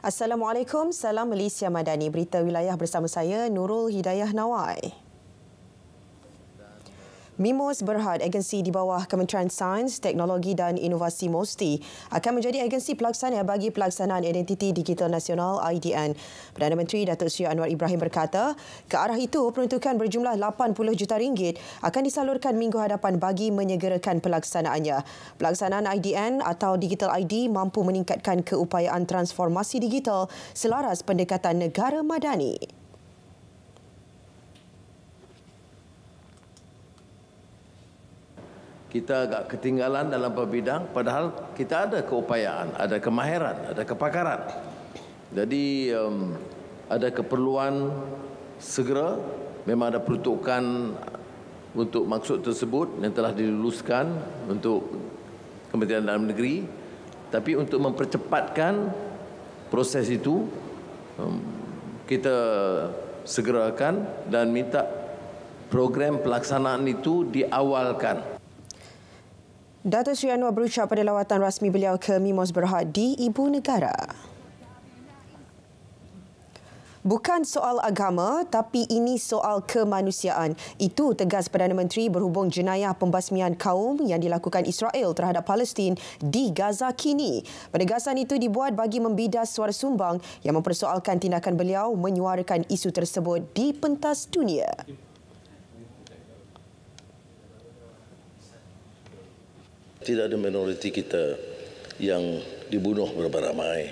Assalamualaikum, salam Malaysia Madani. Berita wilayah bersama saya, Nurul Hidayah Nawai. MIMOS Berhad, agensi di bawah Kementerian Sains, Teknologi dan Inovasi MOSTI, akan menjadi agensi pelaksana bagi pelaksanaan Identiti Digital Nasional (IDN). Perdana Menteri Datuk Seri Anwar Ibrahim berkata, ke arah itu peruntukan berjumlah RM80 juta akan disalurkan minggu hadapan bagi menyegerakan pelaksanaannya. Pelaksanaan IDN atau Digital ID mampu meningkatkan keupayaan transformasi digital selaras pendekatan negara madani. Kita agak ketinggalan dalam beberapa bidang, padahal kita ada keupayaan, ada kemahiran, ada kepakaran. Jadi ada keperluan segera, memang ada peruntukan untuk maksud tersebut yang telah diluluskan untuk Kementerian Dalam Negeri. Tapi untuk mempercepatkan proses itu, kita segerakan dan minta program pelaksanaan itu diawalkan. Datuk Seri Anwar berucap pada lawatan rasmi beliau ke MIMOS Berhad di Ibu Negara. Bukan soal agama, tapi ini soal kemanusiaan. Itu tegas Perdana Menteri berhubung jenayah pembasmian kaum yang dilakukan Israel terhadap Palestin di Gaza kini. Penegasan itu dibuat bagi membidas suara sumbang yang mempersoalkan tindakan beliau menyuarakan isu tersebut di pentas dunia. Tidak ada minoriti kita yang dibunuh beramai-ramai.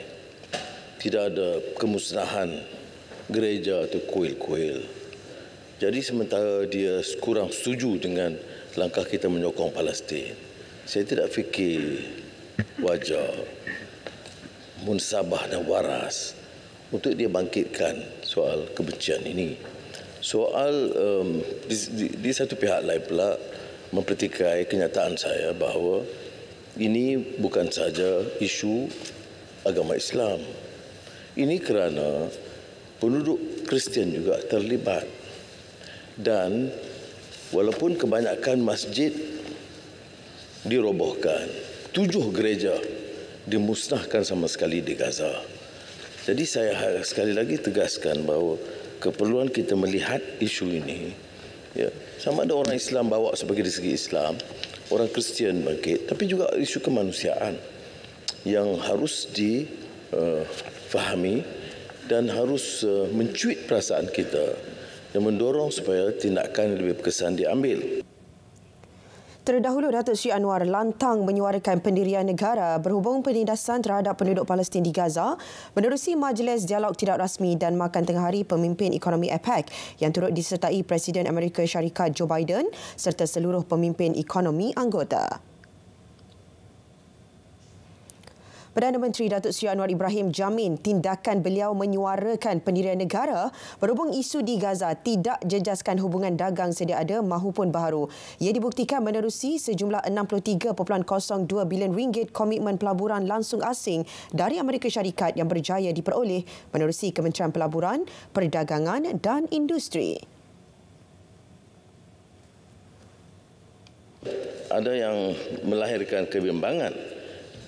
Tidak ada kemusnahan gereja atau kuil-kuil. Jadi sementara dia kurang setuju dengan langkah kita menyokong Palestin, saya tidak fikir wajar, munsabah dan waras untuk dia bangkitkan soal kebencian ini. Soal di satu pihak lain pula mempertikai kenyataan saya bahawa ini bukan saja isu agama Islam. Ini kerana penduduk Kristian juga terlibat. Dan walaupun kebanyakan masjid dirobohkan, 7 gereja dimusnahkan sama sekali di Gaza. Jadi saya sekali lagi tegaskan bahawa keperluan kita melihat isu ini, ya, sama ada orang Islam bawa sebagai dari segi Islam, orang Kristian bangkit, tapi juga isu kemanusiaan yang harus difahami dan harus mencuit perasaan kita dan mendorong supaya tindakan lebih berkesan diambil. Terdahulu, Datuk Seri Anwar lantang menyuarakan pendirian negara berhubung penindasan terhadap penduduk Palestin di Gaza menerusi Majlis Dialog Tidak Rasmi dan Makan Tengah Hari Pemimpin Ekonomi APEC yang turut disertai Presiden Amerika Syarikat Joe Biden serta seluruh pemimpin ekonomi anggota. Perdana Menteri Datuk Seri Anwar Ibrahim jamin tindakan beliau menyuarakan pendirian negara berhubung isu di Gaza tidak jejaskan hubungan dagang sedia ada mahupun baharu. Ia dibuktikan menerusi sejumlah RM63.02 bilion komitmen pelaburan langsung asing dari Amerika Syarikat yang berjaya diperoleh menerusi Kementerian Pelaburan, Perdagangan dan Industri. Ada yang melahirkan kebimbangan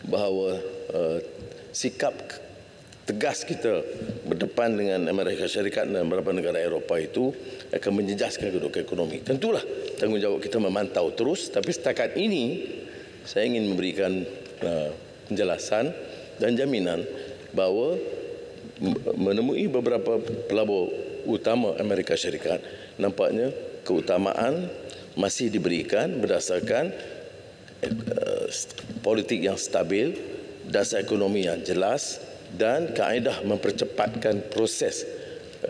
bahawa sikap tegas kita berdepan dengan Amerika Syarikat dan beberapa negara Eropah itu akan menjejaskan kedudukan ekonomi. Tentulah tanggungjawab kita memantau terus, tapi setakat ini saya ingin memberikan penjelasan dan jaminan bahawa menemui beberapa pelabur utama Amerika Syarikat, nampaknya keutamaan masih diberikan berdasarkan politik yang stabil, dasar ekonomi yang jelas dan kaedah mempercepatkan proses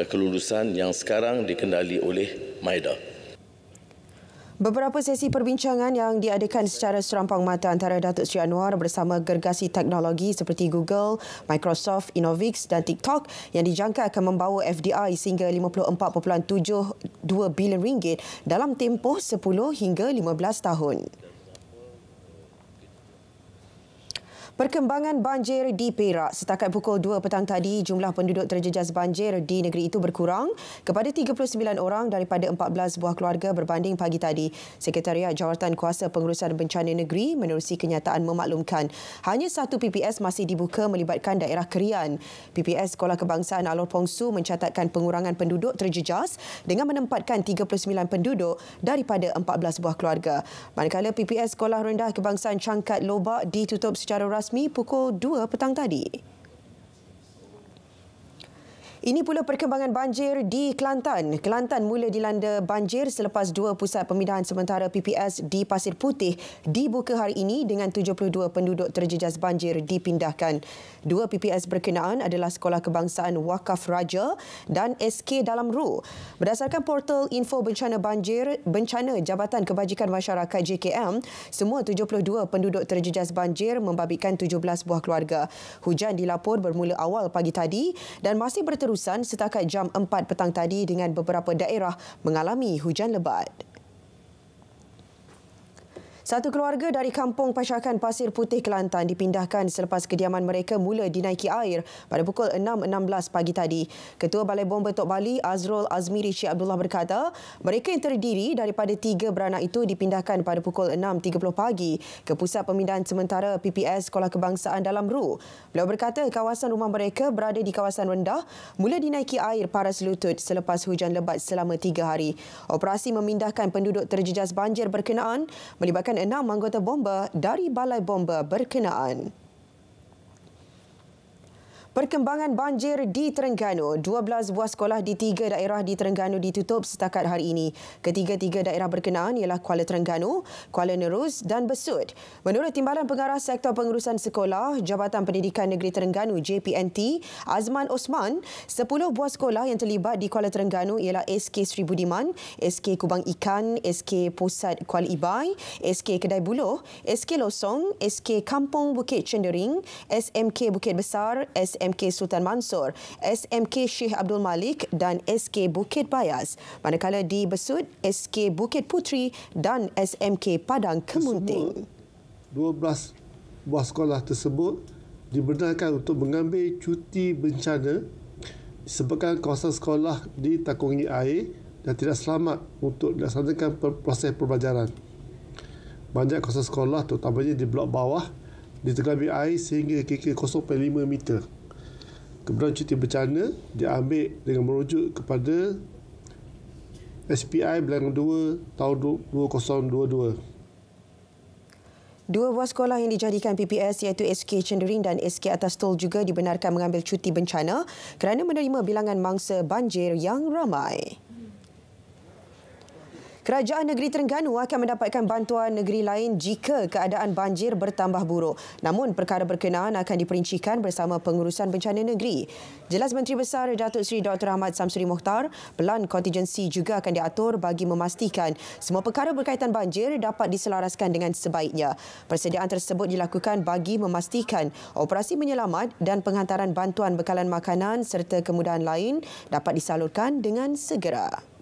kelulusan yang sekarang dikendali oleh MIDA. Beberapa sesi perbincangan yang diadakan secara serampang mata antara Datuk Seri Anwar bersama gergasi teknologi seperti Google, Microsoft, Innovix dan TikTok yang dijangka akan membawa FDI sehingga RM54.72 bilion dalam tempoh 10 hingga 15 tahun. Perkembangan banjir di Perak. Setakat pukul 2 petang tadi, jumlah penduduk terjejas banjir di negeri itu berkurang kepada 39 orang daripada 14 buah keluarga berbanding pagi tadi. Sekretariat Jawatan Kuasa Pengurusan Bencana Negeri menerusi kenyataan memaklumkan hanya satu PPS masih dibuka melibatkan daerah Kerian. PPS Sekolah Kebangsaan Alor Pongsu mencatatkan pengurangan penduduk terjejas dengan menempatkan 39 penduduk daripada 14 buah keluarga. Manakala PPS Sekolah Rendah Kebangsaan Cangkat Lobak ditutup secara rasmi pukul 2 petang tadi. Ini pula perkembangan banjir di Kelantan. Kelantan mula dilanda banjir selepas dua pusat pemindahan sementara PPS di Pasir Putih dibuka hari ini dengan 72 penduduk terjejas banjir dipindahkan. Dua PPS berkenaan adalah Sekolah Kebangsaan Wakaf Raja dan SK Dalam Ru. Berdasarkan portal info bencana banjir bencana Jabatan Kebajikan Masyarakat JKM, semua 72 penduduk terjejas banjir membabitkan 17 buah keluarga. Hujan dilapor bermula awal pagi tadi dan masih berterusan setakat jam 4 petang tadi dengan beberapa daerah mengalami hujan lebat. Satu keluarga dari Kampung Pasyakan Pasir Putih, Kelantan dipindahkan selepas kediaman mereka mula dinaiki air pada pukul 6.16 pagi tadi. Ketua Balai Bomba Tok Bali, Azrul Azmiri Syekh Abdullah berkata, mereka yang terdiri daripada 3 beranak itu dipindahkan pada pukul 6.30 pagi ke Pusat Pemindahan Sementara PPS Sekolah Kebangsaan Dalam Ru. Beliau berkata kawasan rumah mereka berada di kawasan rendah mula dinaiki air paras lutut selepas hujan lebat selama 3 hari. Operasi memindahkan penduduk terjejas banjir berkenaan melibatkan 6 anggota bomba dari Balai Bomba berkenaan. Perkembangan banjir di Terengganu. 12 buah sekolah di 3 daerah di Terengganu ditutup setakat hari ini. Ketiga-tiga daerah berkenaan ialah Kuala Terengganu, Kuala Nerus dan Besut. Menurut Timbalan Pengarah Sektor Pengurusan Sekolah, Jabatan Pendidikan Negeri Terengganu JPNT, Azman Osman, 10 buah sekolah yang terlibat di Kuala Terengganu ialah SK Sri Budiman, SK Kubang Ikan, SK Pusat Kuala Ibai, SK Kedai Buloh, SK Losong, SK Kampung Bukit Cendering, SMK Bukit Besar, SMK Sultan Mansur, SMK Syekh Abdul Malik dan SK Bukit Bayas. Manakala di Besut, SK Bukit Putri dan SMK Padang Kemunting. 12 buah sekolah tersebut dibenarkan untuk mengambil cuti bencana disebabkan kawasan sekolah ditakungi air dan tidak selamat untuk dilaksanakan proses pembelajaran. Banyak kawasan sekolah terutamanya di blok bawah ditergami air sehingga kira-kira 0.5 meter. Keberadaan cuti bencana diambil dengan merujuk kepada SPI Bilangan 2 tahun 2022. Dua buah sekolah yang dijadikan PPS iaitu SK Cendering dan SK Atas Tol juga dibenarkan mengambil cuti bencana kerana menerima bilangan mangsa banjir yang ramai. Kerajaan Negeri Terengganu akan mendapatkan bantuan negeri lain jika keadaan banjir bertambah buruk. Namun, perkara berkenaan akan diperincikan bersama Pengurusan Bencana Negeri. Jelas Menteri Besar Datuk Seri Dr. Ahmad Samsuri Mohtar, pelan kontingensi juga akan diatur bagi memastikan semua perkara berkaitan banjir dapat diselaraskan dengan sebaiknya. Persediaan tersebut dilakukan bagi memastikan operasi menyelamat dan penghantaran bantuan bekalan makanan serta kemudahan lain dapat disalurkan dengan segera.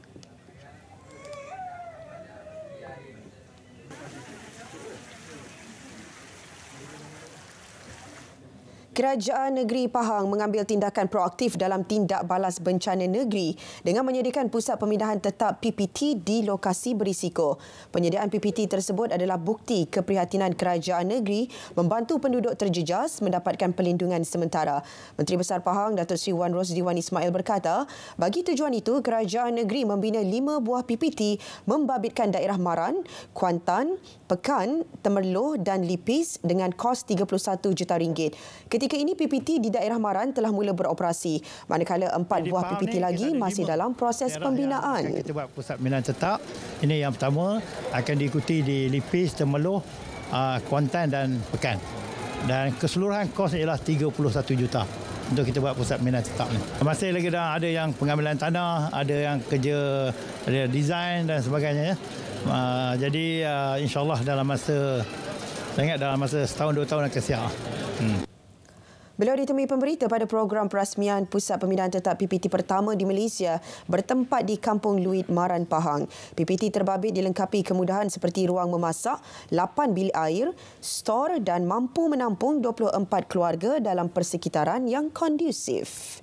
Kerajaan Negeri Pahang mengambil tindakan proaktif dalam tindak balas bencana negeri dengan menyediakan pusat pemindahan tetap PPT di lokasi berisiko. Penyediaan PPT tersebut adalah bukti keprihatinan kerajaan negeri membantu penduduk terjejas mendapatkan perlindungan sementara. Menteri Besar Pahang Datuk Seri Wan Rosdiwan Ismail berkata, bagi tujuan itu kerajaan negeri membina 5 buah PPT membabitkan daerah Maran, Kuantan, Pekan, Temerloh dan Lipis dengan kos RM31 juta. Ketika ini PPT di daerah Maran telah mula beroperasi, manakala 4 buah PPT lagi masih dalam proses pembinaan. Kita buat pusat pembinaan tetap. Ini yang pertama akan diikuti di Lipis, Temerloh, Kuantan dan Pekan. Dan keseluruhan kos ialah RM31 juta untuk kita buat pusat pembinaan tetap ni. Masih lagi ada yang pengambilan tanah, ada yang kerja, ada desain dan sebagainya. Jadi insya-Allah dalam masa setahun 2 tahun akan siap. Beliau ditemui pemberita pada program perasmian Pusat Pembinaan Tetap PPT pertama di Malaysia bertempat di Kampung Luit Maran Pahang. PPT terbabit dilengkapi kemudahan seperti ruang memasak, 8 bilik air, stor dan mampu menampung 24 keluarga dalam persekitaran yang kondusif.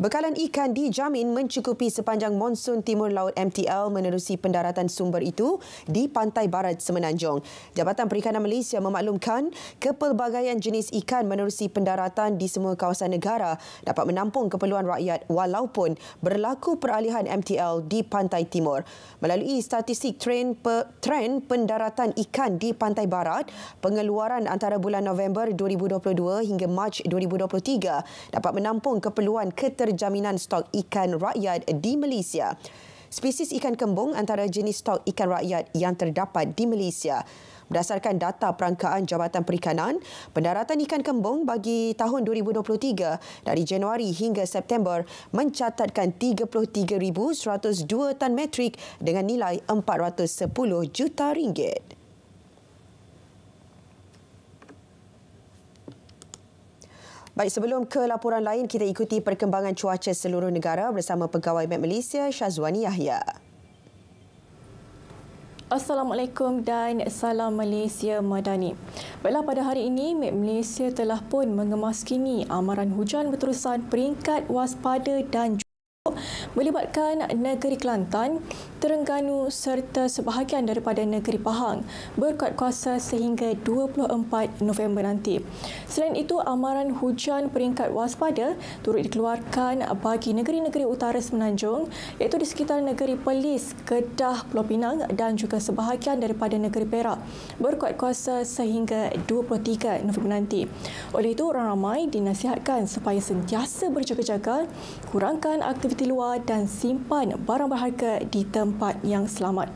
Bekalan ikan dijamin mencukupi sepanjang monsun Timur Laut MTL menerusi pendaratan sumber itu di pantai barat Semenanjung. Jabatan Perikanan Malaysia memaklumkan kepelbagaian jenis ikan menerusi pendaratan di semua kawasan negara dapat menampung keperluan rakyat walaupun berlaku peralihan MTL di pantai timur. Melalui statistik tren pendaratan ikan di pantai barat, pengeluaran antara bulan November 2022 hingga Mac 2023 dapat menampung keperluan keterjaminan stok ikan rakyat di Malaysia. Spesies ikan kembung antara jenis stok ikan rakyat yang terdapat di Malaysia. Berdasarkan data perangkaan Jabatan Perikanan, pendaratan ikan kembung bagi tahun 2023 dari Januari hingga September mencatatkan 33,102 tan metrik dengan nilai 410 juta ringgit. Baik, sebelum ke laporan lain, kita ikuti perkembangan cuaca seluruh negara bersama Pegawai Met Malaysia Syazwani Yahya. Assalamualaikum dan salam Malaysia Madani. Baiklah, pada hari ini Met Malaysia telah pun mengemaskini amaran hujan berterusan peringkat waspada dan melibatkan negeri Kelantan, Terengganu serta sebahagian daripada negeri Pahang berkuat kuasa sehingga 24 November nanti. Selain itu, amaran hujan peringkat waspada turut dikeluarkan bagi negeri-negeri utara Semenanjung iaitu di sekitar negeri Perlis, Kedah, Pulau Pinang dan juga sebahagian daripada negeri Perak berkuat kuasa sehingga 23 November nanti. Oleh itu, orang ramai dinasihatkan supaya sentiasa berjaga-jaga, kurangkan aktiviti luar dan simpan barang berharga di tempat yang selamat.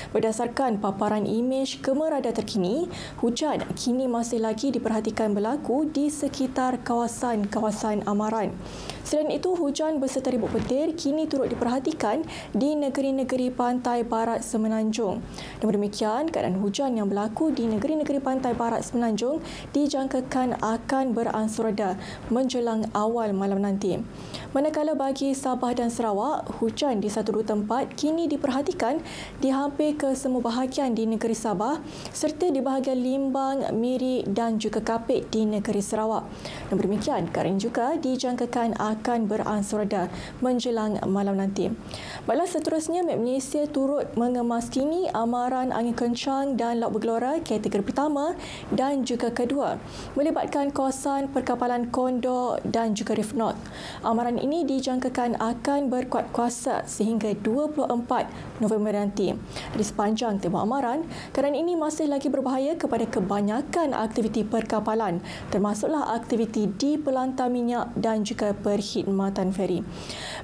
Berdasarkan paparan imej kemerada terkini, hujan kini masih lagi diperhatikan berlaku di sekitar kawasan-kawasan amaran. Selain itu, hujan beserta ribut petir kini turut diperhatikan di negeri-negeri pantai barat Semenanjung. Dan demikian, keadaan hujan yang berlaku di negeri-negeri pantai barat Semenanjung dijangkakan akan beransur reda menjelang awal malam nanti. Manakala bagi Sabah dan Sarawak, hujan di satu dua tempat kini diperhatikan di hampir ke semua bahagian di negeri Sabah serta di bahagian Limbang, Miri dan juga Kapit di negeri Sarawak. Dan demikian, keadaan juga dijangkakan akan beransur reda menjelang malam nanti. Baiklah, seterusnya Met Malaysia turut mengemaskini amaran angin kencang dan laut bergelora kategori pertama dan juga kedua melibatkan kawasan perkapalan Condor dan juga Reef North. Amaran ini dijangkakan akan berkuat kuasa sehingga 24 November nanti. Di sepanjang tembok amaran, keadaan ini masih lagi berbahaya kepada kebanyakan aktiviti perkapalan, termasuklah aktiviti di pelantar minyak dan juga perkhidmatan feri.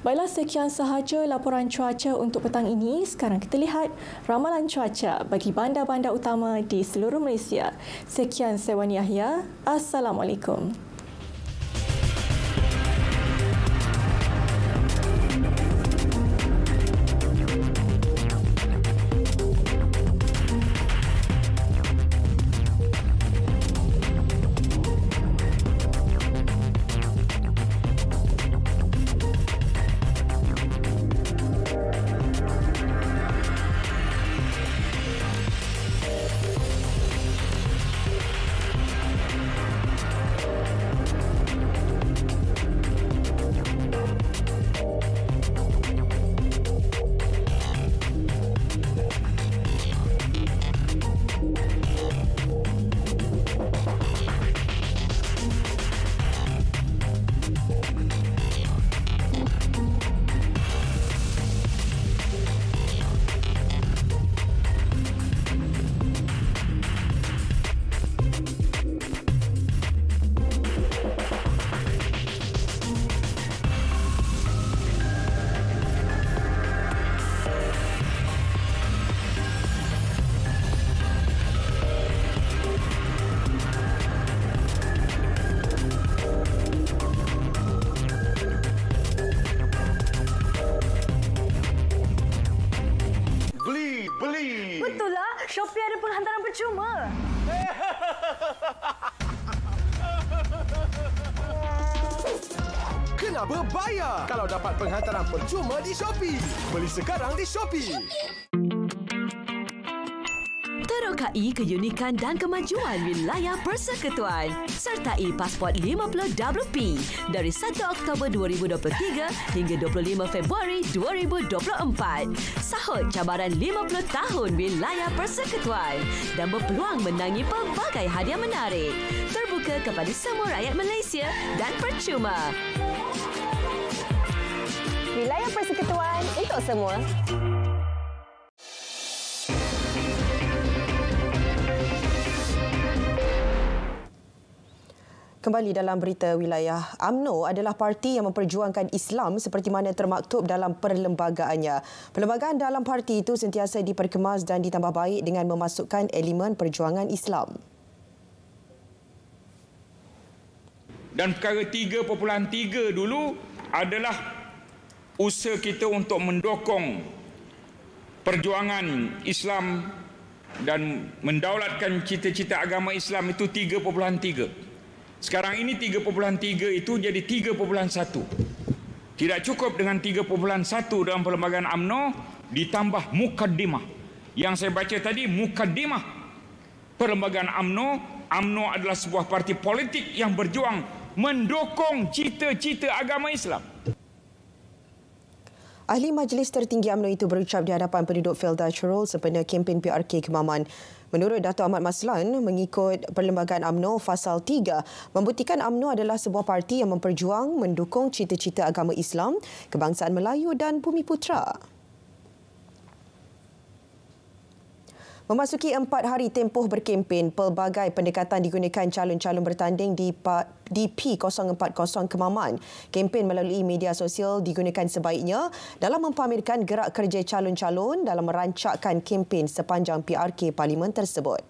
Baiklah, sekian sahaja laporan cuaca untuk petang ini. Sekarang kita lihat ramalan cuaca bagi bandar-bandar utama di seluruh Malaysia. Sekian, saya Wani Yahya. Assalamualaikum. Betul lah, Shopee ada penghantaran percuma. tengah berbayar kalau dapat penghantaran percuma di Shopee. Beli sekarang di Shopee. Terokai keunikan dan kemajuan wilayah Persekutuan. Sertai pasport 50 WP dari 1 Oktober 2023 hingga 25 Februari 2024. Sahut cabaran 50 tahun wilayah Persekutuan dan berpeluang menangi pelbagai hadiah menarik. Terbuka kepada semua rakyat Malaysia dan percuma. Wilayah Persekutuan untuk semua. Kembali dalam berita wilayah, UMNO adalah parti yang memperjuangkan Islam seperti mana termaktub dalam perlembagaannya. Perlembagaan dalam parti itu sentiasa diperkemas dan ditambah baik dengan memasukkan elemen perjuangan Islam. Dan perkara 3.3 dulu adalah usaha kita untuk mendukung perjuangan Islam dan mendaulatkan cita-cita agama Islam itu 3.3. Sekarang ini 3.3 itu jadi 3.1. Tidak cukup dengan 3.1 dalam perlembagaan UMNO, ditambah mukaddimah. Yang saya baca tadi, mukaddimah perlembagaan UMNO. UMNO adalah sebuah parti politik yang berjuang mendukung cita-cita agama Islam. Ahli Majlis Tertinggi UMNO itu berucap di hadapan penduduk Felda Churul sempena kempen PRK Kemaman. Menurut Dato' Ahmad Maslan, mengikut Perlembagaan UMNO Fasal 3, membuktikan UMNO adalah sebuah parti yang memperjuang mendukung cita-cita agama Islam, kebangsaan Melayu dan Bumiputera. Memasuki 4 hari tempoh berkempen, pelbagai pendekatan digunakan calon-calon bertanding di P040 Kemaman. Kempen melalui media sosial digunakan sebaiknya dalam mempamerkan gerak kerja calon-calon dalam merancakkan kempen sepanjang PRK Parlimen tersebut.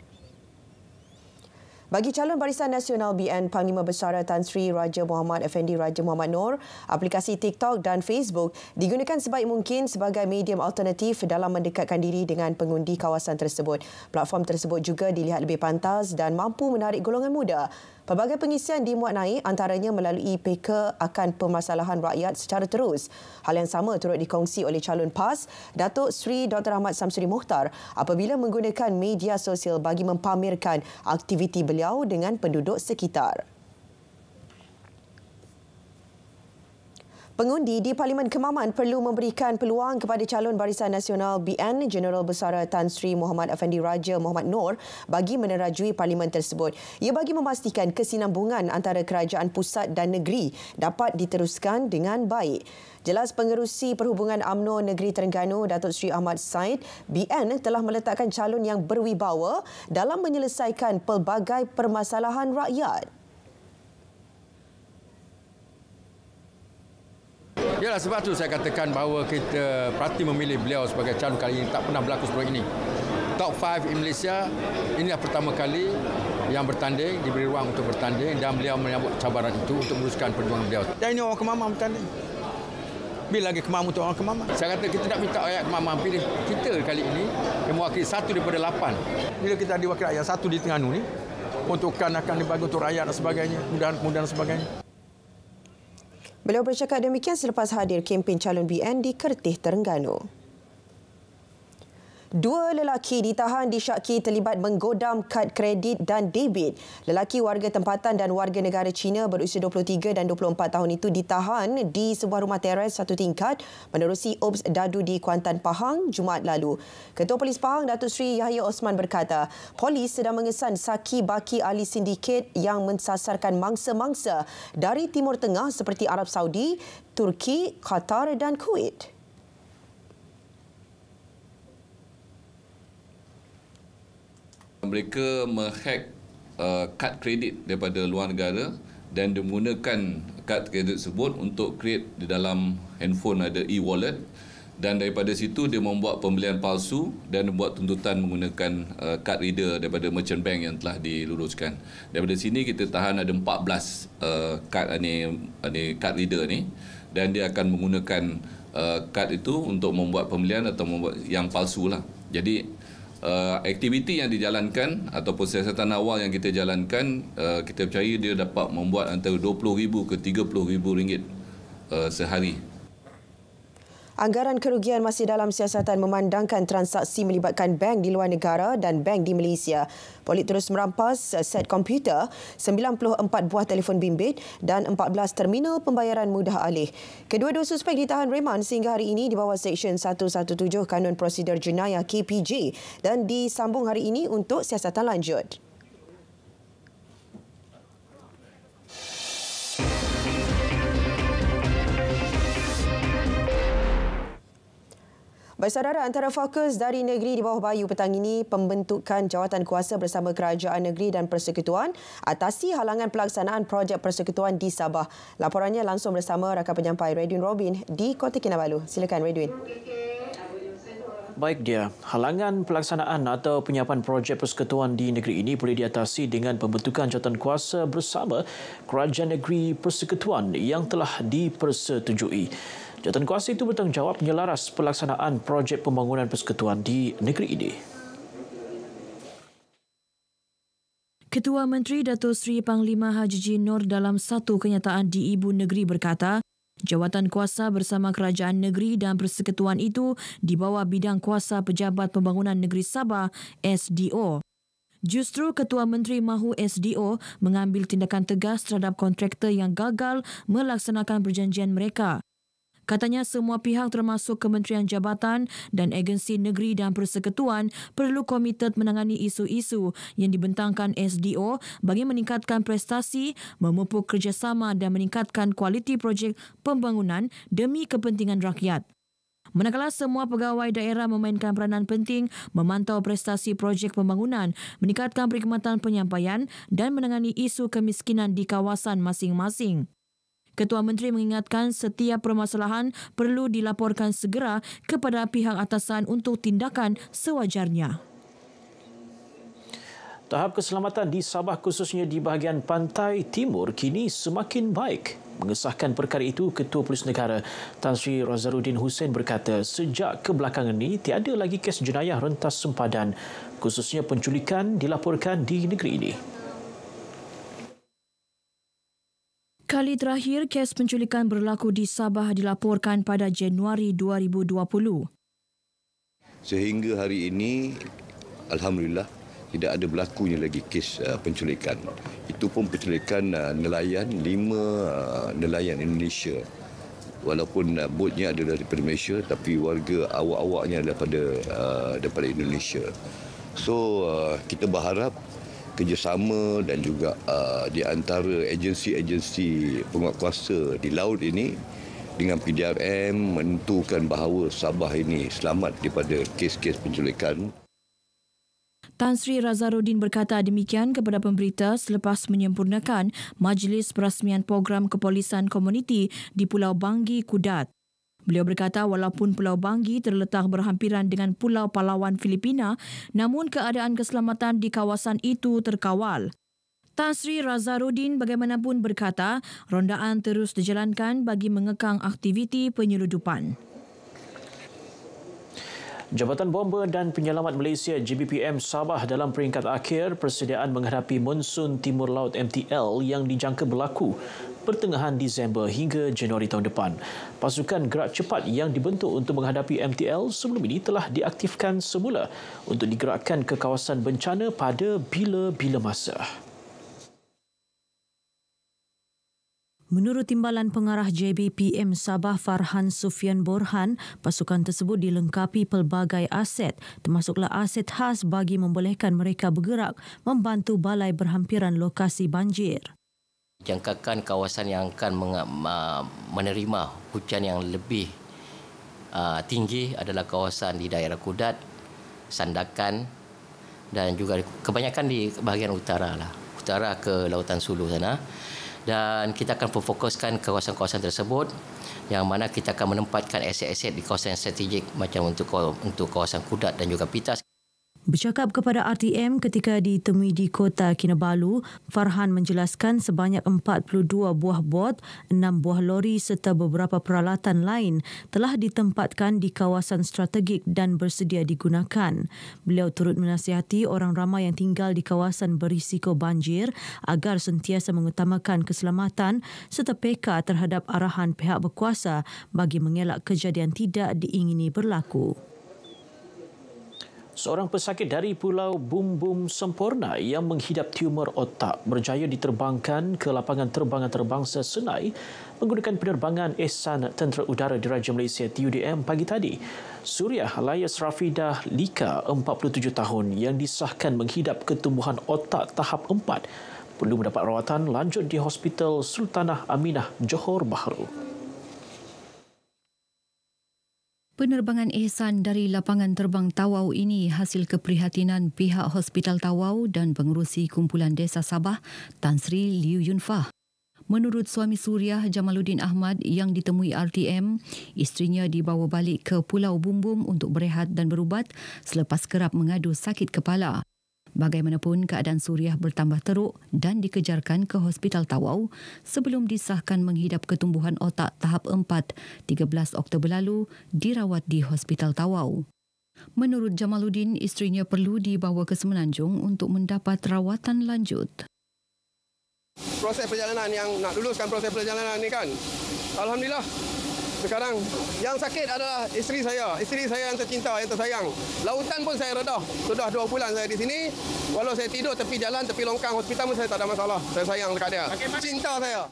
Bagi calon Barisan Nasional BN, Panglima Besar Tan Sri Raja Muhammad Effendi Raja Muhammad Noor, aplikasi TikTok dan Facebook digunakan sebaik mungkin sebagai medium alternatif dalam mendekatkan diri dengan pengundi kawasan tersebut. Platform tersebut juga dilihat lebih pantas dan mampu menarik golongan muda. Pelbagai pengisian dimuat naik antaranya melalui peka akan permasalahan rakyat secara terus. Hal yang sama turut dikongsi oleh calon PAS, Datuk Seri Dr. Ahmad Samsuri Mokhtar apabila menggunakan media sosial bagi mempamerkan aktiviti beliau dengan penduduk sekitar. Pengundi di Parlimen Kemaman perlu memberikan peluang kepada calon Barisan Nasional BN Jeneral Besar Tan Sri Muhammad Effendi Raja Muhammad Noor bagi menerajui Parlimen tersebut. Ia bagi memastikan kesinambungan antara kerajaan pusat dan negeri dapat diteruskan dengan baik. Jelas Pengerusi Perhubungan UMNO Negeri Terengganu Datuk Seri Ahmad Said, BN telah meletakkan calon yang berwibawa dalam menyelesaikan pelbagai permasalahan rakyat. Yalah, sebab tu saya katakan bahawa kita parti memilih beliau sebagai calon kali ini. Tak pernah berlaku sebelum ini. Top 5 in Malaysia, inilah pertama kali yang bertanding, diberi ruang untuk bertanding dan beliau menyambut cabaran itu untuk meneruskan perjuangan beliau. Dan ini orang Kemaman bertanding. Bila lagi Kemaman untuk orang Kemaman. Saya kata kita nak minta rakyat Kemaman pilih kita kali ini yang mewakili 1 daripada 8. Bila kita diwakili rakyat 1 di Terengganu ni, untukkan akan dibagi untuk rakyat dan sebagainya, kemudahan dan sebagainya. Beliau bercakap demikian selepas hadir kempen calon BN di Kertih, Terengganu. 2 lelaki ditahan disyaki terlibat menggodam kad kredit dan debit. Lelaki warga tempatan dan warga negara Cina berusia 23 dan 24 tahun itu ditahan di sebuah rumah teres 1 tingkat menerusi Obs Dadu di Kuantan, Pahang, Jumaat lalu. Ketua Polis Pahang, Datuk Seri Yahya Osman berkata, polis sedang mengesan saki baki ahli sindiket yang mensasarkan mangsa-mangsa dari Timur Tengah seperti Arab Saudi, Turki, Qatar dan Kuwait. Mereka menghack kad kredit daripada luar negara dan menggunakan kad kredit tersebut untuk create di dalam handphone ada e-wallet, dan daripada situ dia membuat pembelian palsu dan membuat tuntutan menggunakan kad reader daripada merchant bank yang telah diluluskan. Daripada sini kita tahan ada 14 kad kad reader ni, dan dia akan menggunakan kad itu untuk membuat pembelian atau membuat yang palsu lah. Jadi aktiviti yang dijalankan ataupun siasatan awal yang kita jalankan, kita percaya dia dapat membuat antara RM20,000 ke RM30,000 sehari. Anggaran kerugian masih dalam siasatan memandangkan transaksi melibatkan bank di luar negara dan bank di Malaysia. Polis terus merampas set komputer, 94 buah telefon bimbit dan 14 terminal pembayaran mudah alih. Kedua-dua suspek ditahan reman sehingga hari ini di bawah Seksyen 117 Kanun Prosedur Jenayah KPJ dan disambung hari ini untuk siasatan lanjut. Baik saudara, antara fokus dari negeri di bawah Bayu petang ini pembentukan jawatan kuasa bersama Kerajaan Negeri dan Persekutuan atasi halangan pelaksanaan projek persekutuan di Sabah. Laporannya langsung bersama rakan penyampai Redwin Robin di Kota Kinabalu. Silakan Redwin. Baik dia, halangan pelaksanaan atau penyiapan projek persekutuan di negeri ini boleh diatasi dengan pembentukan jawatan kuasa bersama Kerajaan Negeri Persekutuan yang telah dipersetujui. Jawatan kuasa itu bertanggungjawab menyelaras pelaksanaan projek pembangunan persekutuan di negeri ini. Ketua Menteri Datuk Seri Panglima Haji Jin Noor dalam satu kenyataan di Ibu Negeri berkata, jawatan kuasa bersama Kerajaan Negeri dan Persekutuan itu di bawah bidang kuasa Pejabat Pembangunan Negeri Sabah SDO. Justru Ketua Menteri mahu SDO mengambil tindakan tegas terhadap kontraktor yang gagal melaksanakan perjanjian mereka. Katanya semua pihak termasuk Kementerian Jabatan dan agensi negeri dan persekutuan perlu komited menangani isu-isu yang dibentangkan SDO bagi meningkatkan prestasi, memupuk kerjasama dan meningkatkan kualiti projek pembangunan demi kepentingan rakyat. Manakala semua pegawai daerah memainkan peranan penting memantau prestasi projek pembangunan, meningkatkan perkhidmatan penyampaian dan menangani isu kemiskinan di kawasan masing-masing. Ketua Menteri mengingatkan setiap permasalahan perlu dilaporkan segera kepada pihak atasan untuk tindakan sewajarnya. Tahap keselamatan di Sabah khususnya di bahagian pantai timur kini semakin baik. Mengesahkan perkara itu, Ketua Polis Negara Tan Sri Razarudin Hussein berkata sejak kebelakangan ini tiada lagi kes jenayah rentas sempadan khususnya penculikan dilaporkan di negeri ini. Kali terakhir kes penculikan berlaku di Sabah dilaporkan pada Januari 2020. Sehingga hari ini, Alhamdulillah, tidak ada berlakunya lagi kes penculikan. Itu pun penculikan nelayan, 5 nelayan Indonesia. Walaupun botnya adalah daripada Malaysia, tapi warga awak-awaknya daripada Indonesia. So, kita berharap kerjasama dan juga di antara agensi-agensi penguatkuasa di laut ini dengan PDRM menentukan bahawa Sabah ini selamat daripada kes-kes penculikan. Tan Sri Razarudin berkata demikian kepada pemberita selepas menyempurnakan Majlis Perasmian Program Kepolisan Komuniti di Pulau Banggi, Kudat. Beliau berkata walaupun Pulau Banggi terletak berhampiran dengan Pulau Palawan, Filipina, namun keadaan keselamatan di kawasan itu terkawal. Tan Sri Razarudin bagaimanapun berkata, rondaan terus dijalankan bagi mengekang aktiviti penyeludupan. Jabatan Bomba dan Penyelamat Malaysia JBPM Sabah dalam peringkat akhir persediaan menghadapi monsun Timur Laut MTL yang dijangka berlaku pertengahan Disember hingga Januari tahun depan. Pasukan gerak cepat yang dibentuk untuk menghadapi MTL sebelum ini telah diaktifkan semula untuk digerakkan ke kawasan bencana pada bila-bila masa. Menurut Timbalan Pengarah JBPM Sabah Farhan Sufian Borhan, pasukan tersebut dilengkapi pelbagai aset, termasuklah aset khas bagi membolehkan mereka bergerak membantu balai berhampiran lokasi banjir. Jangkakan kawasan yang akan menerima hujan yang lebih tinggi adalah kawasan di daerah Kudat, Sandakan dan juga kebanyakan di bahagian utara ke Lautan Sulu sana. Dan kita akan memfokuskan kawasan-kawasan tersebut yang mana kita akan menempatkan aset-aset di kawasan strategik macam untuk kawasan Kudat dan juga Pitas. Bercakap kepada RTM ketika ditemui di Kota Kinabalu, Farhan menjelaskan sebanyak 42 buah bot, 6 buah lori serta beberapa peralatan lain telah ditempatkan di kawasan strategik dan bersedia digunakan. Beliau turut menasihati orang ramai yang tinggal di kawasan berisiko banjir agar sentiasa mengutamakan keselamatan serta peka terhadap arahan pihak berkuasa bagi mengelak kejadian tidak diingini berlaku. Seorang pesakit dari Pulau Bumbum Semporna yang menghidap tumor otak berjaya diterbangkan ke lapangan terbang antarabangsa Senai menggunakan penerbangan Ehsan Tentera Udara Diraja Malaysia TUDM pagi tadi. Suriah Layas Rafidah Lika, 47 tahun, yang disahkan menghidap ketumbuhan otak tahap 4 perlu mendapat rawatan lanjut di Hospital Sultanah Aminah, Johor Bahru. Penerbangan Ehsan dari lapangan terbang Tawau ini hasil keprihatinan pihak Hospital Tawau dan pengerusi Kumpulan Desa Sabah, Tan Sri Liu Yunfah. Menurut suami Suriah Jamaluddin Ahmad yang ditemui RTM, isterinya dibawa balik ke Pulau Bumbum untuk berehat dan berubat selepas kerap mengadu sakit kepala. Bagaimanapun, keadaan Suriah bertambah teruk dan dikejarkan ke Hospital Tawau sebelum disahkan menghidap ketumbuhan otak tahap 4 13 Oktober lalu dirawat di Hospital Tawau. Menurut Jamaluddin, isterinya perlu dibawa ke Semenanjung untuk mendapat rawatan lanjut. Proses perjalanan yang nak luluskan proses perjalanan ni kan, alhamdulillah. Sekarang yang sakit adalah isteri saya yang tercinta, yang tersayang. Lautan pun saya redah. Sudah 2 bulan saya di sini. Walau saya tidur tepi jalan, tepi longkang hospital pun saya tak ada masalah. Saya sayang dekat dia. Cinta saya.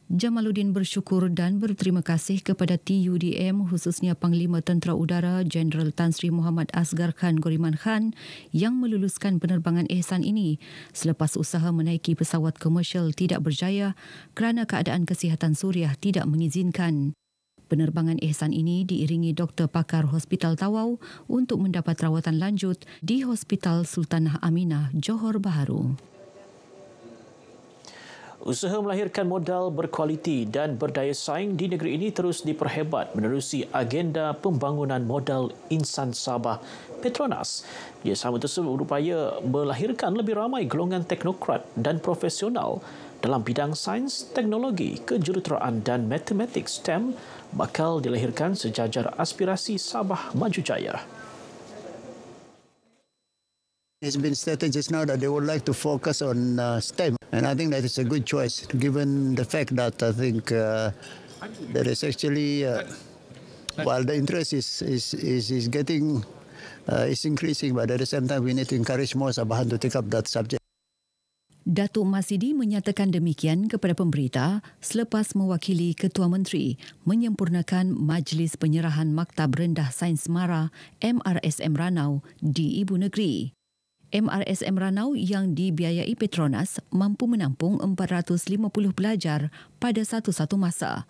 Jamaluddin bersyukur dan berterima kasih kepada TUDM khususnya Panglima Tentera Udara Jeneral Tan Sri Muhammad Asgar Khan Goriman Khan yang meluluskan penerbangan Ehsan ini selepas usaha menaiki pesawat komersial tidak berjaya kerana keadaan kesihatan Suriah tidak mengizinkan. Penerbangan Ehsan ini diiringi doktor pakar Hospital Tawau untuk mendapat rawatan lanjut di Hospital Sultanah Aminah, Johor Bahru. Usaha melahirkan modal berkualiti dan berdaya saing di negeri ini terus diperhebat menerusi agenda pembangunan modal insan Sabah Petronas. Kerjasama tersebut berupaya melahirkan lebih ramai golongan teknokrat dan profesional dalam bidang sains, teknologi, kejuruteraan dan matematik STEM bakal dilahirkan sejajar aspirasi Sabah Maju Jaya. It's been stated just now that they would like to focus on STEM, and I think that is a good choice given the fact that I think there is actually, while the interest is getting is increasing, but at the same time we need to encourage more Sabahan to take up that subject. Datuk Masidi menyatakan demikian kepada pemberita selepas mewakili Ketua Menteri menyempurnakan Majlis Penyerahan Maktab Rendah Sains Mara MRSM Ranau di Ibu Negeri. MRSM Ranau yang dibiayai Petronas mampu menampung 450 pelajar pada satu-satu masa.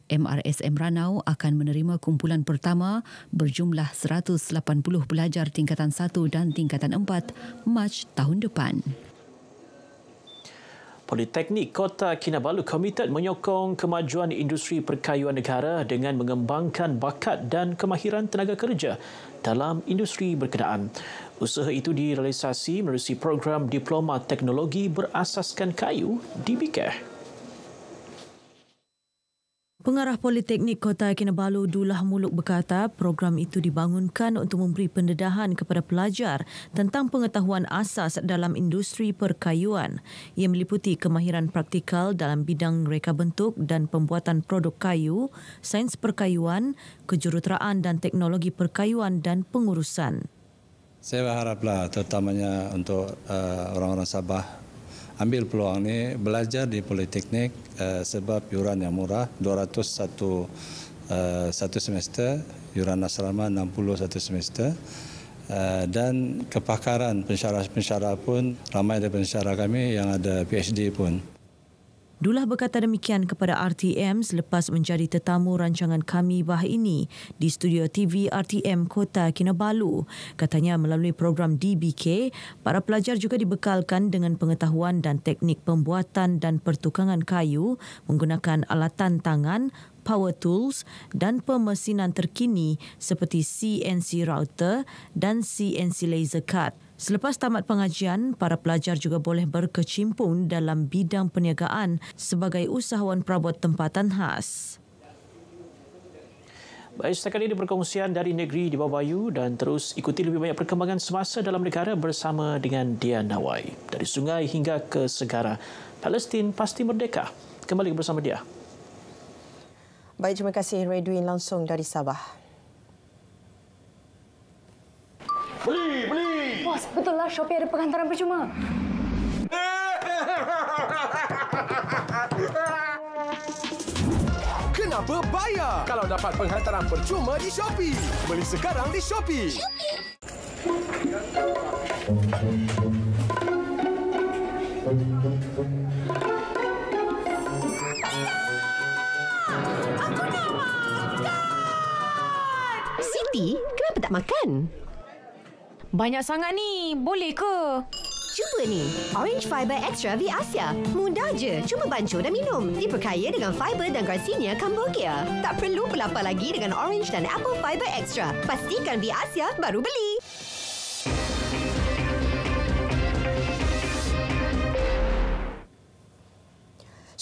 MRSM Ranau akan menerima kumpulan pertama berjumlah 180 pelajar tingkatan 1 dan tingkatan 4 Mac tahun depan. Politeknik Kota Kinabalu komited menyokong kemajuan industri perkayuan negara dengan mengembangkan bakat dan kemahiran tenaga kerja dalam industri berkenaan. Usaha itu direalisasi menerusi program Diploma Teknologi Berasaskan Kayu di BKH. Pengarah Politeknik Kota Kinabalu Dullah Muluk berkata program itu dibangunkan untuk memberi pendedahan kepada pelajar tentang pengetahuan asas dalam industri perkayuan. Ia meliputi kemahiran praktikal dalam bidang reka bentuk dan pembuatan produk kayu, sains perkayuan, kejuruteraan dan teknologi perkayuan dan pengurusan. Saya berharaplah terutamanya untuk orang-orang Sabah ambil peluang ini belajar di Politeknik sebab yuran yang murah, 200 satu semester, yuran asrama 60 satu semester dan kepakaran pensyarah-pensyarah pun ramai daripada pensyarah kami yang ada PhD pun. Dullah berkata demikian kepada RTM selepas menjadi tetamu rancangan Kami Bah ini di studio TV RTM Kota Kinabalu. Katanya melalui program DBK, para pelajar juga dibekalkan dengan pengetahuan dan teknik pembuatan dan pertukangan kayu menggunakan alatan tangan, power tools dan pemesinan terkini seperti CNC router dan CNC laser cut. Selepas tamat pengajian, para pelajar juga boleh berkecimpung dalam bidang perniagaan sebagai usahawan perabot tempatan khas. Baik, setakat ini perkongsian dari negeri di bawah Bayu dan terus ikuti lebih banyak perkembangan semasa dalam negara bersama dengan Dian Nawai. Dari sungai hingga ke segara, Palestin pasti merdeka. Kembali bersama dia. Baik, terima kasih Redwin langsung dari Sabah. Beli! Bos, betul lah Shopee ada penghantaran percuma. Kenapa bayar kalau dapat penghantaran percuma di Shopee? Beli sekarang di Shopee. Siti, kenapa tak makan? Banyak sangat ni, boleh ke? Cuba ni, Orange Fiber Extra V Asia. Mudah je, cuma bancuh dan minum. Diperkaya dengan fiber dan Garcinia Cambogia. Tak perlu berlapar lagi dengan Orange dan Apple Fiber Extra. Pastikan V Asia baru beli.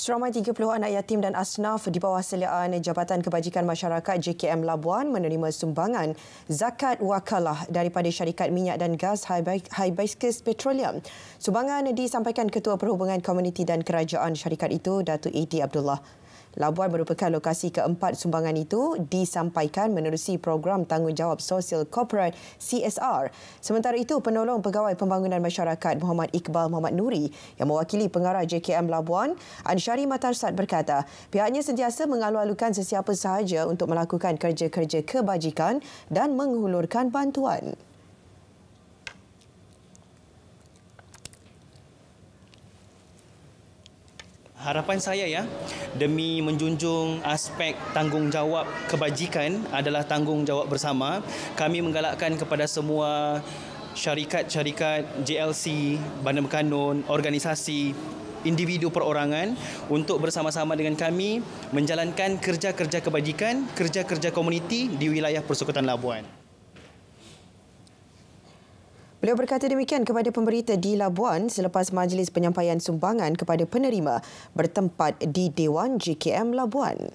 Seramai 30 anak yatim dan asnaf di bawah seliaan Jabatan Kebajikan Masyarakat JKM Labuan menerima sumbangan zakat wakalah daripada syarikat minyak dan gas Hibiscus Petroleum. Sumbangan disampaikan Ketua Perhubungan Komuniti dan Kerajaan syarikat itu, Datuk A.D. Abdullah. Labuan merupakan lokasi keempat sumbangan itu disampaikan menerusi program Tanggungjawab Sosial Korporat CSR. Sementara itu, Penolong Pegawai Pembangunan Masyarakat Muhammad Iqbal Muhammad Nuri yang mewakili pengarah JKM Labuan, Ansyari Matarsad berkata, pihaknya sentiasa mengalu-alukan sesiapa sahaja untuk melakukan kerja-kerja kebajikan dan menghulurkan bantuan. Harapan saya demi menjunjung aspek tanggungjawab kebajikan adalah tanggungjawab bersama. Kami menggalakkan kepada semua syarikat-syarikat, JLC, Badan Berkanun, organisasi, individu perorangan untuk bersama-sama dengan kami menjalankan kerja-kerja kebajikan, kerja-kerja komuniti di wilayah Persekutuan Labuan. Beliau berkata demikian kepada pemberita di Labuan selepas majlis penyampaian sumbangan kepada penerima bertempat di Dewan JKM Labuan.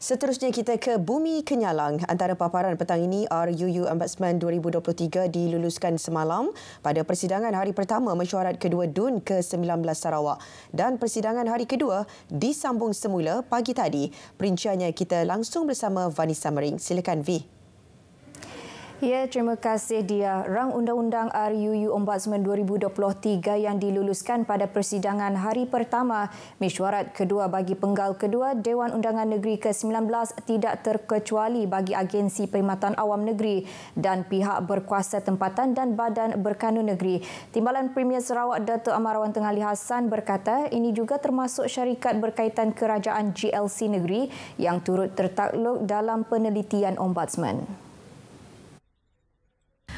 Seterusnya kita ke Bumi Kenyalang. Antara paparan petang ini, RUU Ombudsman 2023 diluluskan semalam pada persidangan hari pertama mesyuarat kedua DUN ke-19 Sarawak dan persidangan hari kedua disambung semula pagi tadi. Perinciannya kita langsung bersama Vanessa Mering. Silakan V. Ya, terima kasih Dia. Rang Undang-Undang RUU Ombudsman 2023 yang diluluskan pada persidangan hari pertama mesyuarat kedua bagi penggal kedua Dewan Undangan Negeri ke-19 tidak terkecuali bagi agensi perkhidmatan awam negeri dan pihak berkuasa tempatan dan badan berkanun negeri. Timbalan Premier Sarawak Datuk Amarawan Tengah Ali Hassan berkata ini juga termasuk syarikat berkaitan kerajaan GLC negeri yang turut tertakluk dalam penelitian Ombudsman.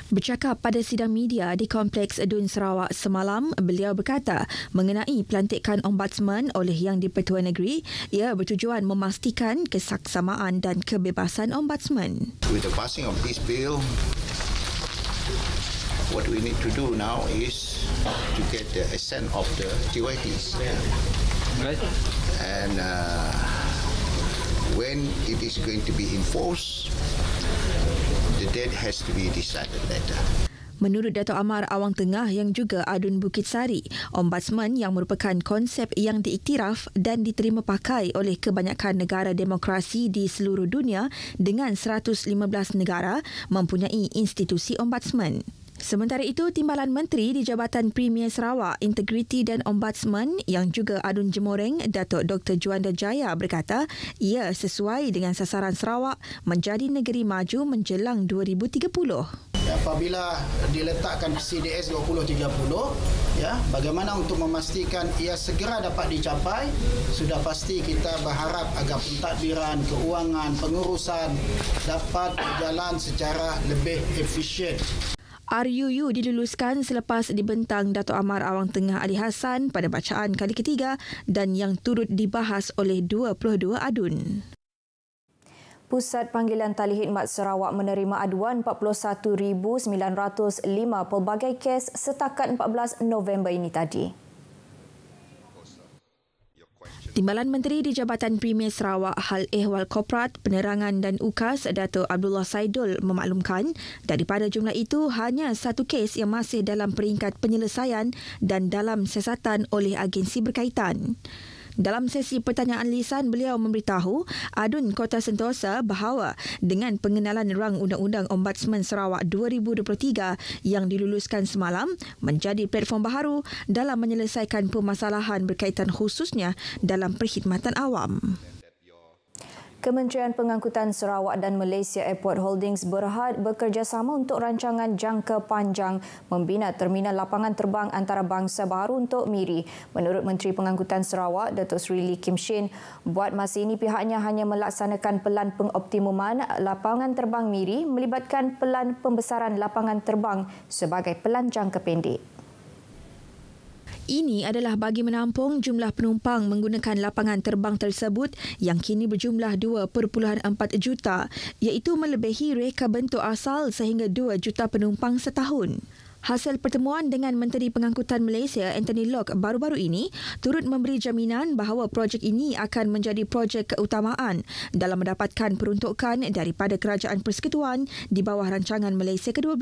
Bercakap pada sidang media di Kompleks DUN Sarawak semalam, beliau berkata mengenai pelantikan Ombudsman oleh Yang di-Pertua Negeri, ia bertujuan memastikan kesaksamaan dan kebebasan Ombudsman. With the passing of this bill, what we need to do now is to get the assent of the TYTs. Right. And when it is going to be enforced, the date has to be decided later. Menurut Datuk Amar Awang Tengah yang juga Adun Bukit Sari, Ombudsman yang merupakan konsep yang diiktiraf dan diterima pakai oleh kebanyakan negara demokrasi di seluruh dunia dengan 115 negara mempunyai institusi Ombudsman. Sementara itu, Timbalan Menteri di Jabatan Premier Sarawak, Integriti dan Ombudsman yang juga Adun Jemoreng, Datuk Dr. Juanda Jaya berkata ia sesuai dengan sasaran Sarawak menjadi negeri maju menjelang 2030. Apabila diletakkan CDS 2030, bagaimana untuk memastikan ia segera dapat dicapai, sudah pasti kita berharap agar pentadbiran, keuangan, pengurusan dapat berjalan secara lebih efisien. RUU diluluskan selepas dibentang Dato' Amar Awang Tengah Ali Hassan pada bacaan kali ketiga dan yang turut dibahas oleh 22 adun. Pusat Panggilan Tali Khidmat Sarawak menerima aduan 41,905 pelbagai kes setakat 14 November ini tadi. Timbalan Menteri di Jabatan Premier Sarawak Hal Ehwal Korporat, Penerangan dan UKAS Dato' Abdullah Saidul memaklumkan daripada jumlah itu hanya satu kes yang masih dalam peringkat penyelesaian dan dalam siasatan oleh agensi berkaitan. Dalam sesi pertanyaan lisan, beliau memberitahu Adun Kota Sentosa bahawa dengan pengenalan rang Undang-Undang Ombudsman Sarawak 2023 yang diluluskan semalam menjadi platform baharu dalam menyelesaikan permasalahan berkaitan khususnya dalam perkhidmatan awam. Kementerian Pengangkutan Sarawak dan Malaysia Airport Holdings berhad bekerjasama untuk rancangan jangka panjang membina terminal lapangan terbang antarabangsa baru untuk Miri. Menurut Menteri Pengangkutan Sarawak, Datuk Seri Lee Kim Shin, buat masa ini pihaknya hanya melaksanakan pelan pengoptimuman lapangan terbang Miri melibatkan pelan pembesaran lapangan terbang sebagai pelan jangka pendek. Ini adalah bagi menampung jumlah penumpang menggunakan lapangan terbang tersebut yang kini berjumlah 2.4 juta, iaitu melebihi reka bentuk asal sehingga 2 juta penumpang setahun. Hasil pertemuan dengan Menteri Pengangkutan Malaysia Anthony Locke baru-baru ini turut memberi jaminan bahawa projek ini akan menjadi projek keutamaan dalam mendapatkan peruntukan daripada Kerajaan Persekutuan di bawah rancangan Malaysia ke-12.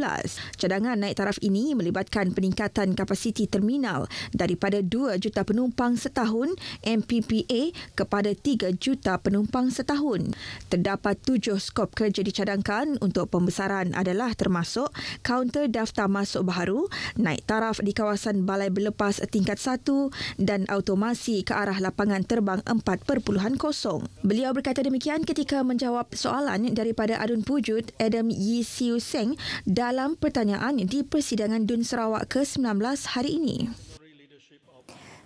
Cadangan naik taraf ini melibatkan peningkatan kapasiti terminal daripada 2 juta penumpang setahun MPPA kepada 3 juta penumpang setahun. Terdapat 7 skop kerja dicadangkan untuk pembesaran adalah termasuk kaunter daftar masuk baharu, naik taraf di kawasan balai berlepas tingkat 1 dan automasi ke arah lapangan terbang 4.0. Beliau berkata demikian ketika menjawab soalan daripada Adun Pujut Adam Yee Siu Seng dalam pertanyaan di Persidangan Dun Sarawak ke-19 hari ini.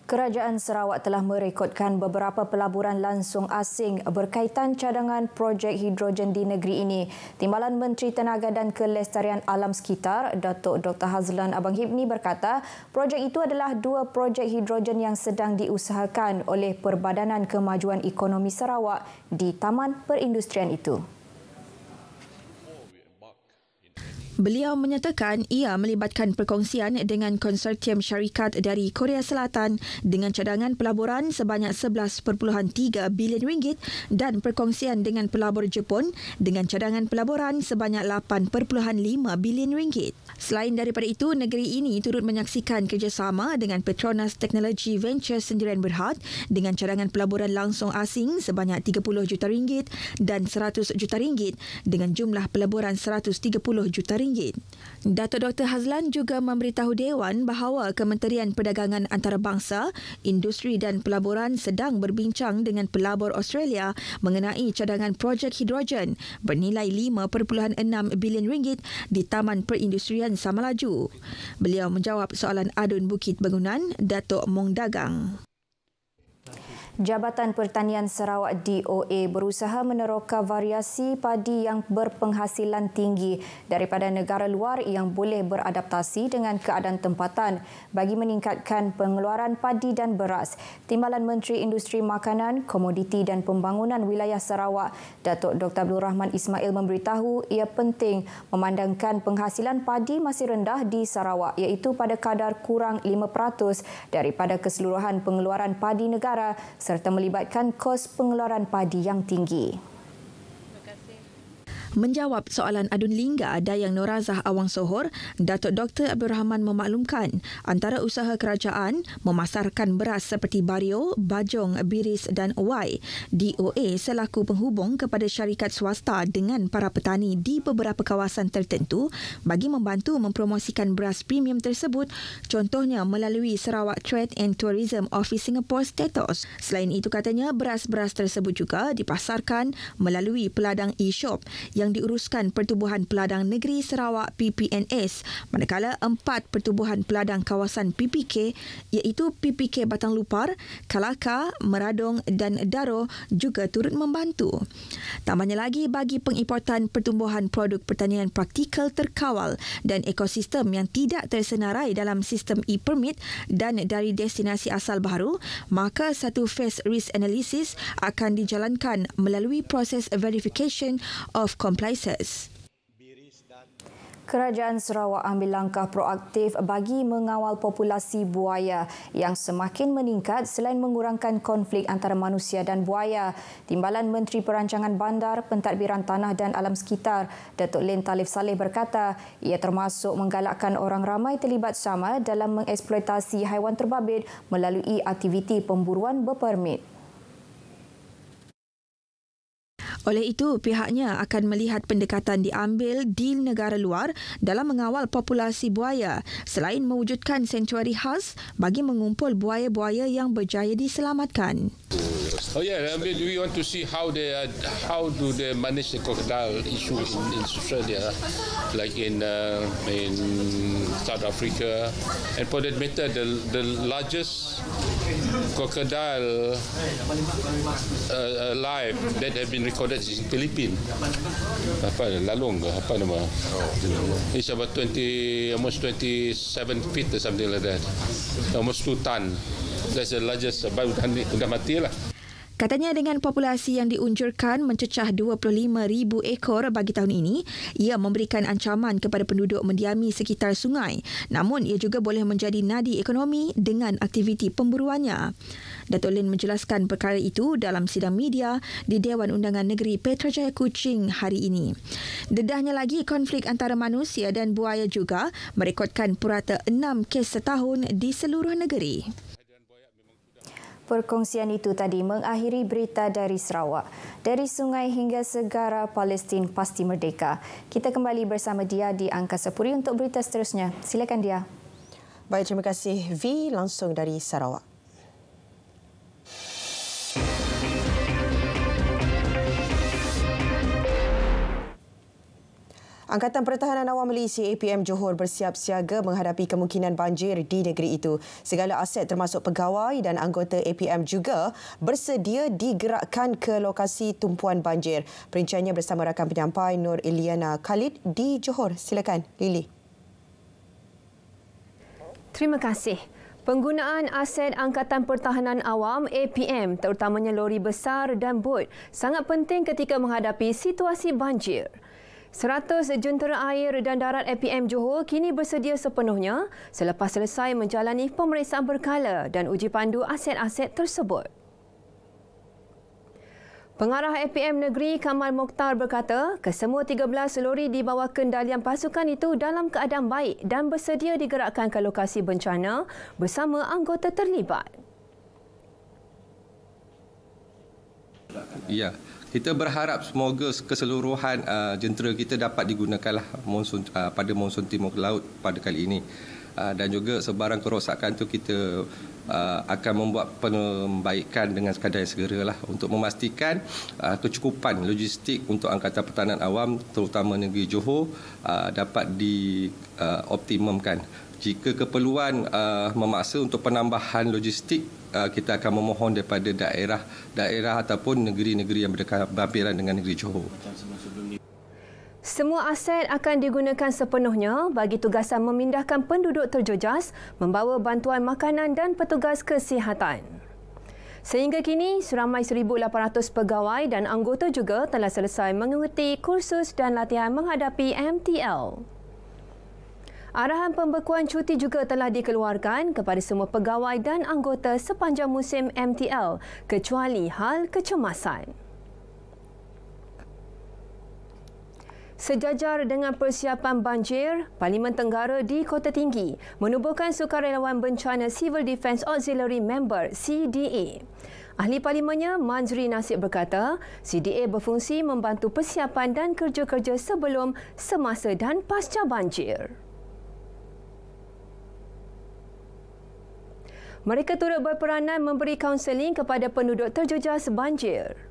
Kerajaan Sarawak telah merekodkan beberapa pelaburan langsung asing berkaitan cadangan projek hidrogen di negeri ini. Timbalan Menteri Tenaga dan Kelestarian Alam Sekitar, Datuk Dr. Hazlan Abang Hibni berkata, projek itu adalah 2 projek hidrogen yang sedang diusahakan oleh Perbadanan Kemajuan Ekonomi Sarawak di Taman Perindustrian itu. Beliau menyatakan ia melibatkan perkongsian dengan konsortium syarikat dari Korea Selatan dengan cadangan pelaburan sebanyak 11.3 bilion ringgit dan perkongsian dengan pelabur Jepun dengan cadangan pelaburan sebanyak 8.5 bilion ringgit. Selain daripada itu, negeri ini turut menyaksikan kerjasama dengan Petronas Technology Ventures Sendirian Berhad dengan cadangan pelaburan langsung asing sebanyak 30 juta ringgit dan 100 juta ringgit dengan jumlah pelaburan 130 juta ringgit. Datuk Dr. Hazlan juga memberitahu Dewan bahawa Kementerian Perdagangan Antarabangsa, Industri dan Pelaburan sedang berbincang dengan pelabur Australia mengenai cadangan projek hidrogen bernilai 5.6 bilion ringgit di Taman Perindustrian Samalaju. Beliau menjawab soalan Adun Bukit Bangunan, Datuk Mong Dagang. Jabatan Pertanian Sarawak DOA berusaha meneroka variasi padi yang berpenghasilan tinggi daripada negara luar yang boleh beradaptasi dengan keadaan tempatan bagi meningkatkan pengeluaran padi dan beras. Timbalan Menteri Industri Makanan, Komoditi dan Pembangunan Wilayah Sarawak, Datuk Dr. Abdul Rahman Ismail memberitahu ia penting memandangkan penghasilan padi masih rendah di Sarawak iaitu pada kadar kurang 5% daripada keseluruhan pengeluaran padi negara serta melibatkan kos pengeluaran padi yang tinggi. Menjawab soalan adun lingga Dayang Norazah Awang Sohor, Datuk Dr. Abdul Rahman memaklumkan antara usaha kerajaan memasarkan beras seperti Bario, Bajong, Biris dan Owai, DOA selaku penghubung kepada syarikat swasta dengan para petani di beberapa kawasan tertentu bagi membantu mempromosikan beras premium tersebut, contohnya melalui Sarawak Trade and Tourism Office Singapore status. Selain itu katanya beras-beras tersebut juga dipasarkan melalui peladang e-shop yang diuruskan Pertubuhan Peladang Negeri Sarawak PPNS, manakala 4 pertubuhan peladang kawasan PPK iaitu PPK Batang Lupar, Kalaka, Meradong dan Daro juga turut membantu. Tambahnya lagi bagi pengimportan pertumbuhan produk pertanian praktikal terkawal dan ekosistem yang tidak tersenarai dalam sistem e-permit dan dari destinasi asal baru, maka satu phase risk analysis akan dijalankan melalui proses verification of compliances. Kerajaan Sarawak ambil langkah proaktif bagi mengawal populasi buaya yang semakin meningkat selain mengurangkan konflik antara manusia dan buaya. Timbalan Menteri Perancangan Bandar, Pentadbiran Tanah dan Alam Sekitar, Datuk Len Talif Saleh berkata, ia termasuk menggalakkan orang ramai terlibat sama dalam mengeksploitasi haiwan terbabit melalui aktiviti pemburuan berpermit. Oleh itu, pihaknya akan melihat pendekatan diambil di negara luar dalam mengawal populasi buaya selain mewujudkan sanctuary khas bagi mengumpul buaya-buaya yang berjaya diselamatkan. Oh yeah, I mean, we want to see how do they manage the crocodile issue in Australia, like in South Africa, and for that matter, the largest crocodile alive that have been recorded is in Philippines. Lalong ke? Apa nama? It's about almost 27 feet or something like that. Almost 2 ton. That's the largest. Sudah mati lah. Katanya dengan populasi yang diunjurkan mencecah 25,000 ekor bagi tahun ini, ia memberikan ancaman kepada penduduk mendiami sekitar sungai. Namun ia juga boleh menjadi nadi ekonomi dengan aktiviti pemburuannya. Datuk Lin menjelaskan perkara itu dalam sidang media di Dewan Undangan Negeri Petrajaya Kuching hari ini. Dedahnya lagi, konflik antara manusia dan buaya juga merekodkan purata 6 kes setahun di seluruh negeri. Perkongsian itu tadi mengakhiri berita dari Sarawak. Dari sungai hingga segara, Palestin pasti merdeka. Kita kembali bersama Dia di Angkasa Puri untuk berita seterusnya. Silakan Dia. Baik, terima kasih V langsung dari Sarawak. Angkatan Pertahanan Awam Malaysia APM Johor bersiap siaga menghadapi kemungkinan banjir di negeri itu. Segala aset termasuk pegawai dan anggota APM juga bersedia digerakkan ke lokasi tumpuan banjir. Perinciannya bersama rakan penyampai Nur Iliana Khalid di Johor. Silakan, Lily. Terima kasih. Penggunaan aset Angkatan Pertahanan Awam APM terutamanya lori besar dan bot sangat penting ketika menghadapi situasi banjir. 100 jentera air dan darat APM Johor kini bersedia sepenuhnya selepas selesai menjalani pemeriksaan berkala dan uji pandu aset-aset tersebut. Pengarah APM Negeri Kamal Mokhtar berkata, kesemua 13 lori di bawah kendalian pasukan itu dalam keadaan baik dan bersedia digerakkan ke lokasi bencana bersama anggota terlibat. Ya, kita berharap semoga keseluruhan jentera kita dapat digunakanlah pada monsun timur laut pada kali ini. Dan juga sebarang kerosakan itu kita akan membuat pembaikan dengan sekadar yang segeralah untuk memastikan kecukupan logistik untuk Angkatan Pertahanan Awam terutama negeri Johor dapat dioptimumkan. Jika keperluan memaksa untuk penambahan logistik, kita akan memohon daripada daerah ataupun negeri-negeri yang berhampiran dengan negeri Johor. Semua aset akan digunakan sepenuhnya bagi tugasan memindahkan penduduk terjejas, membawa bantuan makanan dan petugas kesihatan. Sehingga kini, seramai 1,800 pegawai dan anggota juga telah selesai mengikuti kursus dan latihan menghadapi MTL. Arahan pembekuan cuti juga telah dikeluarkan kepada semua pegawai dan anggota sepanjang musim MTL kecuali hal kecemasan. Sejajar dengan persiapan banjir, Parlimen Tenggara di Kota Tinggi menubuhkan Sukarelawan Bencana Civil Defence Auxiliary Member CDA. Ahli Parlimennya Manzri Nasib berkata, CDA berfungsi membantu persiapan dan kerja-kerja sebelum, semasa dan pasca banjir. Mereka turut berperanan memberi kaunseling kepada penduduk terjejas banjir.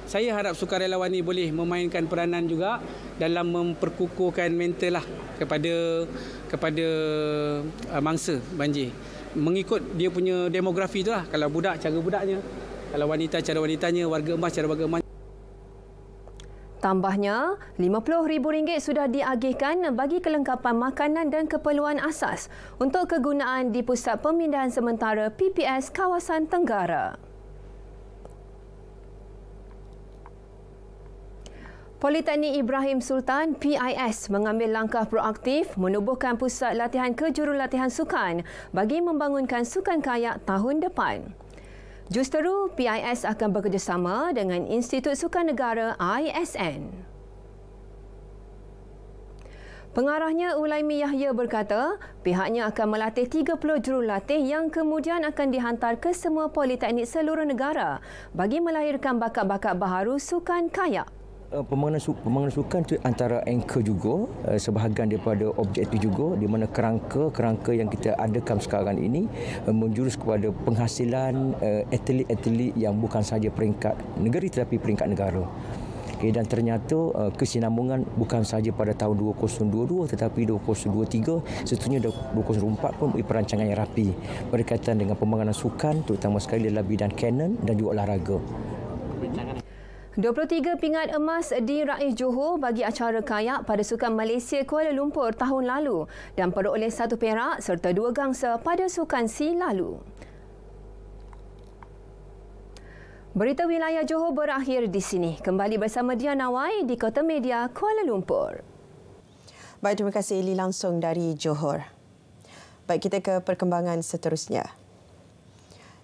Saya harap sukarelawan ini boleh memainkan peranan juga dalam memperkukuhkan mental lah kepada mangsa banjir. Mengikut dia punya demografi itulah. Kalau budak, cara budaknya. Kalau wanita, cara wanitanya. Warga emas, cara warga emas. Tambahnya, RM50,000 sudah diagihkan bagi kelengkapan makanan dan keperluan asas untuk kegunaan di Pusat Pemindahan Sementara PPS Kawasan Tenggara. Politeknik Ibrahim Sultan PIS mengambil langkah proaktif menubuhkan pusat latihan kejurulatihan sukan bagi membangunkan sukan kayak tahun depan. Justeru, PIS akan bekerjasama dengan Institut Sukan Negara ISN. Pengarahnya Ulaimi Yahya berkata, pihaknya akan melatih 30 jurulatih yang kemudian akan dihantar ke semua politeknik seluruh negara bagi melahirkan bakat-bakat baharu sukan kayak. Pembangunan sukan itu antara anchor juga, sebahagian daripada objektif juga, di mana kerangka yang kita adakan sekarang ini menjurus kepada penghasilan atlet-atlet yang bukan sahaja peringkat negeri tetapi peringkat negara. Okay, dan ternyata kesinambungan bukan sahaja pada tahun 2022 tetapi 2023, seterusnya 2024 pun beri perancangan yang rapi berkaitan dengan pembangunan sukan, terutama sekali dalam bidang kanon dan juga olahraga. 23 pingat emas diraih Johor bagi acara kayak pada Sukan Malaysia Kuala Lumpur tahun lalu dan peroleh 1 perak serta 2 gangsa pada Sukan C lalu. Berita wilayah Johor berakhir di sini. Kembali bersama Diana Wai di Kota Media Kuala Lumpur. Baik, terima kasih Eli langsung dari Johor. Baik, kita ke perkembangan seterusnya.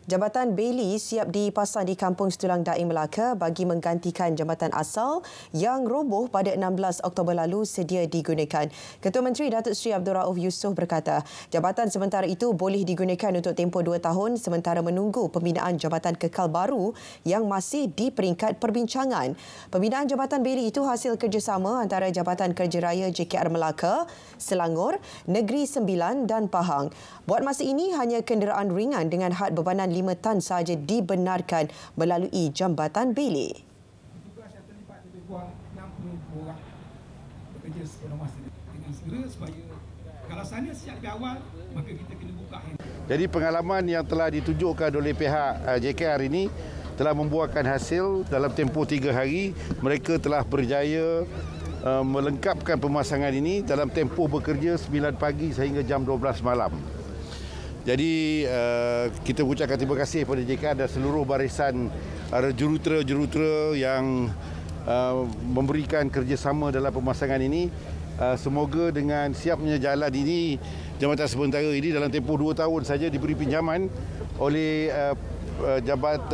Jambatan Bailey siap dipasang di Kampung Setulang Daim Melaka bagi menggantikan jambatan asal yang roboh pada 16 Oktober lalu sedia digunakan. Ketua Menteri Datuk Seri Abdul Rauf Yusof berkata, jambatan sementara itu boleh digunakan untuk tempoh 2 tahun sementara menunggu pembinaan jambatan kekal baru yang masih di peringkat perbincangan. Pembinaan jambatan Bailey itu hasil kerjasama antara Jabatan Kerja Raya JKR Melaka, Selangor, Negeri Sembilan dan Pahang. Buat masa ini, hanya kenderaan ringan dengan had bebanan 5 tan sahaja dibenarkan melalui jambatan Bailey. Tugas yang terlibat lebih kurang 60 orang bekerja sepenuh masa dengan segera supaya kalau sana sejak lebih awal, maka kita kena buka. Jadi pengalaman yang telah ditunjukkan oleh pihak JKR ini telah membuahkan hasil. Dalam tempoh 3 hari, mereka telah berjaya melengkapkan pemasangan ini dalam tempoh bekerja 9 pagi sehingga jam 12 malam. Jadi kita ucapkan terima kasih kepada JKR dan seluruh barisan jurutera-jurutera yang memberikan kerjasama dalam pemasangan ini. Semoga dengan siapnya jalan ini, jambatan sementara ini dalam tempoh 2 tahun saja diberi pinjaman oleh jabat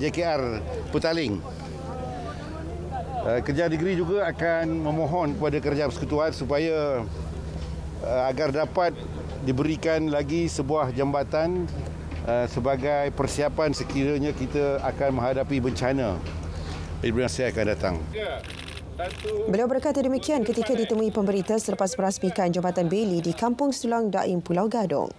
JKR Petaling. Kerajaan negeri juga akan memohon kepada Kerajaan Persekutuan supaya agar dapat diberikan lagi sebuah jambatan sebagai persiapan sekiranya kita akan menghadapi bencana di masa akan datang. Beliau berkata demikian ketika ditemui pemberita selepas merasmikan jambatan Bailey di Kampung Setulang Daim Pulau Gadong.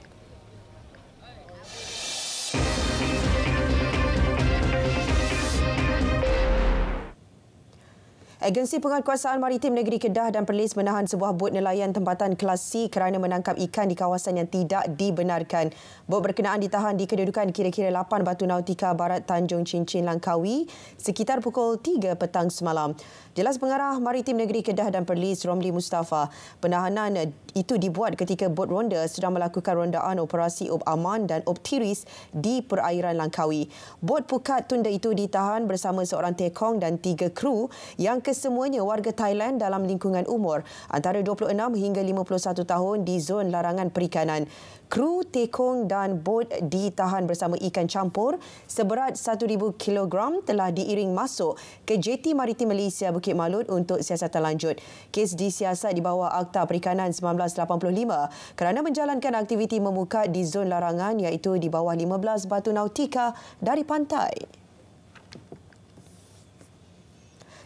Agensi Penguatkuasaan Maritim Negeri Kedah dan Perlis menahan sebuah bot nelayan tempatan kelas C kerana menangkap ikan di kawasan yang tidak dibenarkan. Bot berkenaan ditahan di kedudukan kira-kira 8 Batu Nautika Barat Tanjung Cincin, Langkawi sekitar pukul 3 petang semalam. Jelas Pengarah Maritim Negeri Kedah dan Perlis Romli Mustafa, penahanan itu dibuat ketika bot ronda sedang melakukan rondaan operasi Ob Aman dan Ob Tiris di perairan Langkawi. Bot Pukat Tunda itu ditahan bersama seorang tekong dan 3 kru yang kesemuanya warga Thailand dalam lingkungan umur antara 26 hingga 51 tahun di zon larangan perikanan. Kru tekong dan bot ditahan bersama ikan campur seberat 1,000 kilogram telah diiring masuk ke JT Maritim Malaysia Bukit Malut untuk siasatan lanjut. Kes disiasat di bawah Akta Perikanan 1985 kerana menjalankan aktiviti memukat di zon larangan iaitu di bawah 15 batu nautika dari pantai.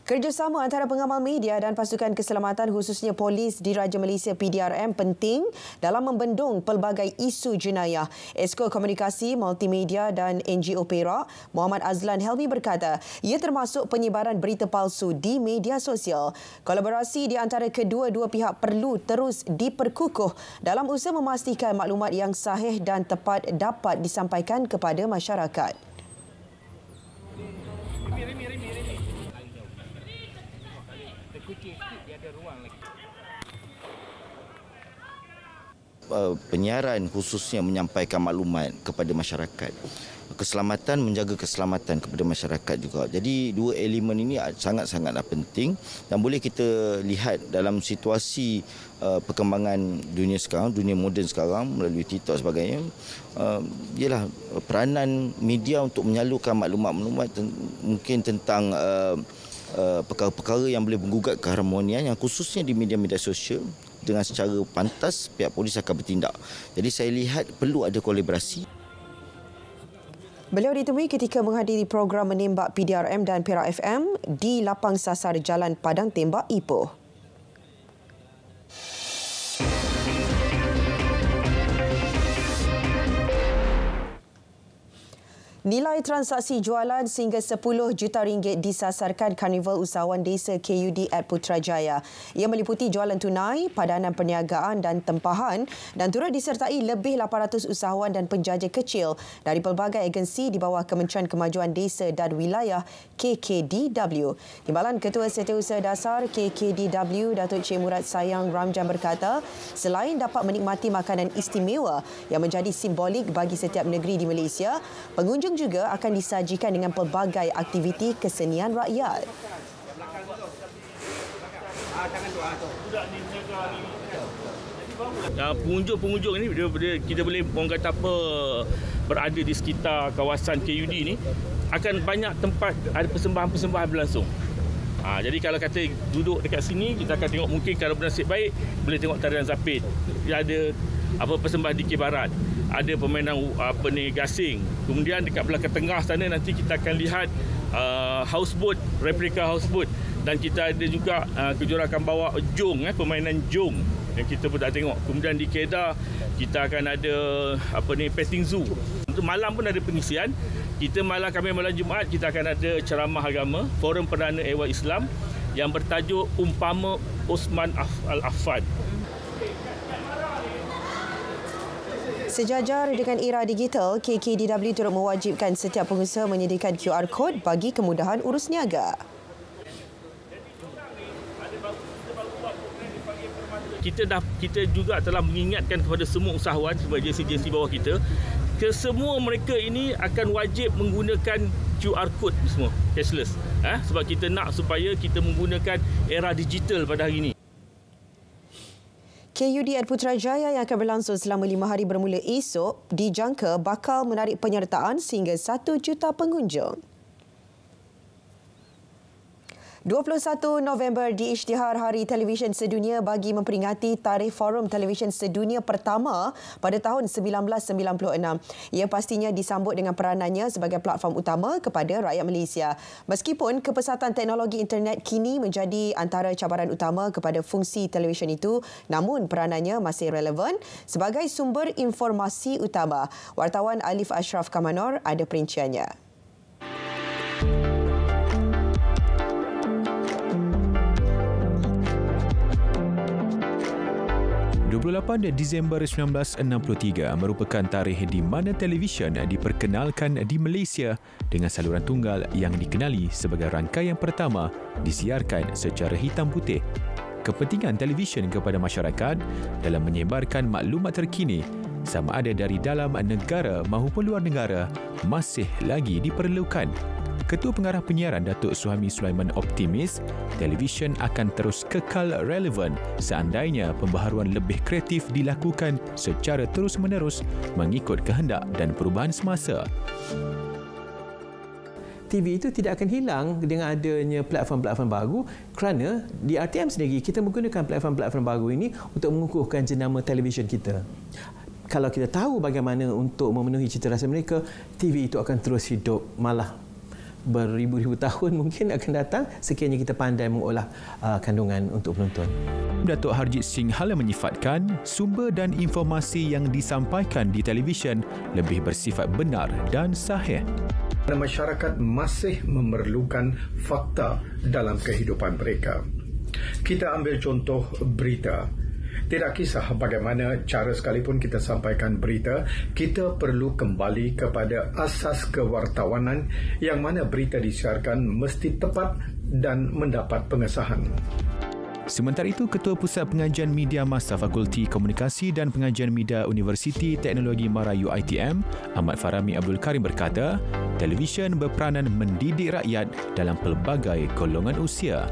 Kerjasama antara pengamal media dan pasukan keselamatan khususnya polis Diraja Malaysia PDRM penting dalam membendung pelbagai isu jenayah. Esko Komunikasi, Multimedia dan NGO Perak, Muhammad Azlan Helmi berkata, ia termasuk penyebaran berita palsu di media sosial. Kolaborasi di antara kedua-dua pihak perlu terus diperkukuh dalam usaha memastikan maklumat yang sahih dan tepat dapat disampaikan kepada masyarakat. Penyiaran khususnya menyampaikan maklumat kepada masyarakat. Keselamatan, menjaga keselamatan kepada masyarakat juga. Jadi dua elemen ini sangat-sangatlah penting dan boleh kita lihat dalam situasi perkembangan dunia sekarang, dunia moden sekarang melalui TikTok sebagainya. Ialah peranan media untuk menyalurkan maklumat-maklumat mungkin tentang perkara-perkara yang boleh menggugat keharmonian yang khususnya di media-media sosial. Dengan secara pantas, pihak polis akan bertindak. Jadi saya lihat perlu ada kolaborasi. Beliau ditemui ketika menghadiri program menembak PDRM dan Perak FM di lapang sasar Jalan Padang Tembak Ipoh. Nilai transaksi jualan sehingga 10 juta ringgit disasarkan Karnival Usahawan Desa KUD at Putrajaya. Ia meliputi jualan tunai, padanan perniagaan dan tempahan dan turut disertai lebih 800 usahawan dan penjaja kecil dari pelbagai agensi di bawah Kementerian Kemajuan Desa dan Wilayah KKDW. Timbalan Ketua Setiausaha Dasar KKDW Datuk Cik Murad Sayang Ramjan berkata, selain dapat menikmati makanan istimewa yang menjadi simbolik bagi setiap negeri di Malaysia, pengunjung juga akan disajikan dengan pelbagai aktiviti kesenian rakyat. Pengunjung-pengunjung ini kita boleh orang kata apa berada di sekitar kawasan KUD ini akan banyak tempat ada persembahan-persembahan berlangsung. Jadi kalau kata duduk dekat sini kita akan tengok mungkin kalau bernasib baik boleh tengok tarian zapit. Dia ada persembahan di Barat. Ada permainan gasing. Kemudian dekat belakang tengah sana nanti kita akan lihat houseboat, replika houseboat dan kita ada juga kejuaraan akan bawa jong, permainan jong yang kita pun dah tengok. Kemudian di Kedah kita akan ada petting zoo. Untuk malam pun ada pengisian. Kami malam Jumaat kita akan ada ceramah agama, Forum Perdana Ehwal Islam yang bertajuk Umpama Osman Al-Affan. Sejajar dengan era digital, KKDW turut mewajibkan setiap pengusaha menyediakan QR Code bagi kemudahan urus niaga. Kita juga telah mengingatkan kepada semua usahawan sebagai JC bawah kita, kesemua mereka ini akan wajib menggunakan QR Code semua, cashless. Sebab kita nak supaya kita menggunakan era digital pada hari ini. KUD at Putrajaya yang akan berlangsung selama 5 hari bermula esok dijangka bakal menarik penyertaan sehingga 1 juta pengunjung. 21 November diisytihar Hari Televisyen Sedunia bagi memperingati tarikh Forum Televisyen Sedunia pertama pada tahun 1996. Ia pastinya disambut dengan peranannya sebagai platform utama kepada rakyat Malaysia. Meskipun kepesatan teknologi internet kini menjadi antara cabaran utama kepada fungsi televisyen itu, namun peranannya masih relevan sebagai sumber informasi utama. Wartawan Alif Ashraf Kamanor ada perinciannya. 28 Disember 1963 merupakan tarikh di mana televisyen diperkenalkan di Malaysia dengan saluran tunggal yang dikenali sebagai rangkaian pertama disiarkan secara hitam putih. Kepentingan televisyen kepada masyarakat dalam menyebarkan maklumat terkini sama ada dari dalam negara maupun luar negara masih lagi diperlukan. Ketua Pengarah Penyiaran Datuk Suhaimi Sulaiman optimis televisyen akan terus kekal relevan seandainya pembaharuan lebih kreatif dilakukan secara terus-menerus mengikut kehendak dan perubahan semasa. TV itu tidak akan hilang dengan adanya platform-platform baru kerana di RTM sendiri kita menggunakan platform-platform baru ini untuk mengukuhkan jenama televisyen kita. Kalau kita tahu bagaimana untuk memenuhi cita rasa mereka, TV itu akan terus hidup, malah beribu-ribu tahun mungkin akan datang sekiranya kita pandai mengolah kandungan untuk penonton. Datuk Harjit Singh Hala menyifatkan sumber dan informasi yang disampaikan di televisyen lebih bersifat benar dan sahih. Masyarakat masih memerlukan fakta dalam kehidupan mereka. Kita ambil contoh berita. Tidak kisah bagaimana cara sekalipun kita sampaikan berita, kita perlu kembali kepada asas kewartawanan yang mana berita disiarkan mesti tepat dan mendapat pengesahan. Sementara itu, Ketua Pusat Pengajian Media Massa Fakulti Komunikasi dan Pengajian Media Universiti Teknologi Marayu ITM, Ahmad Farami Abdul Karim berkata, televisyen berperanan mendidik rakyat dalam pelbagai golongan usia.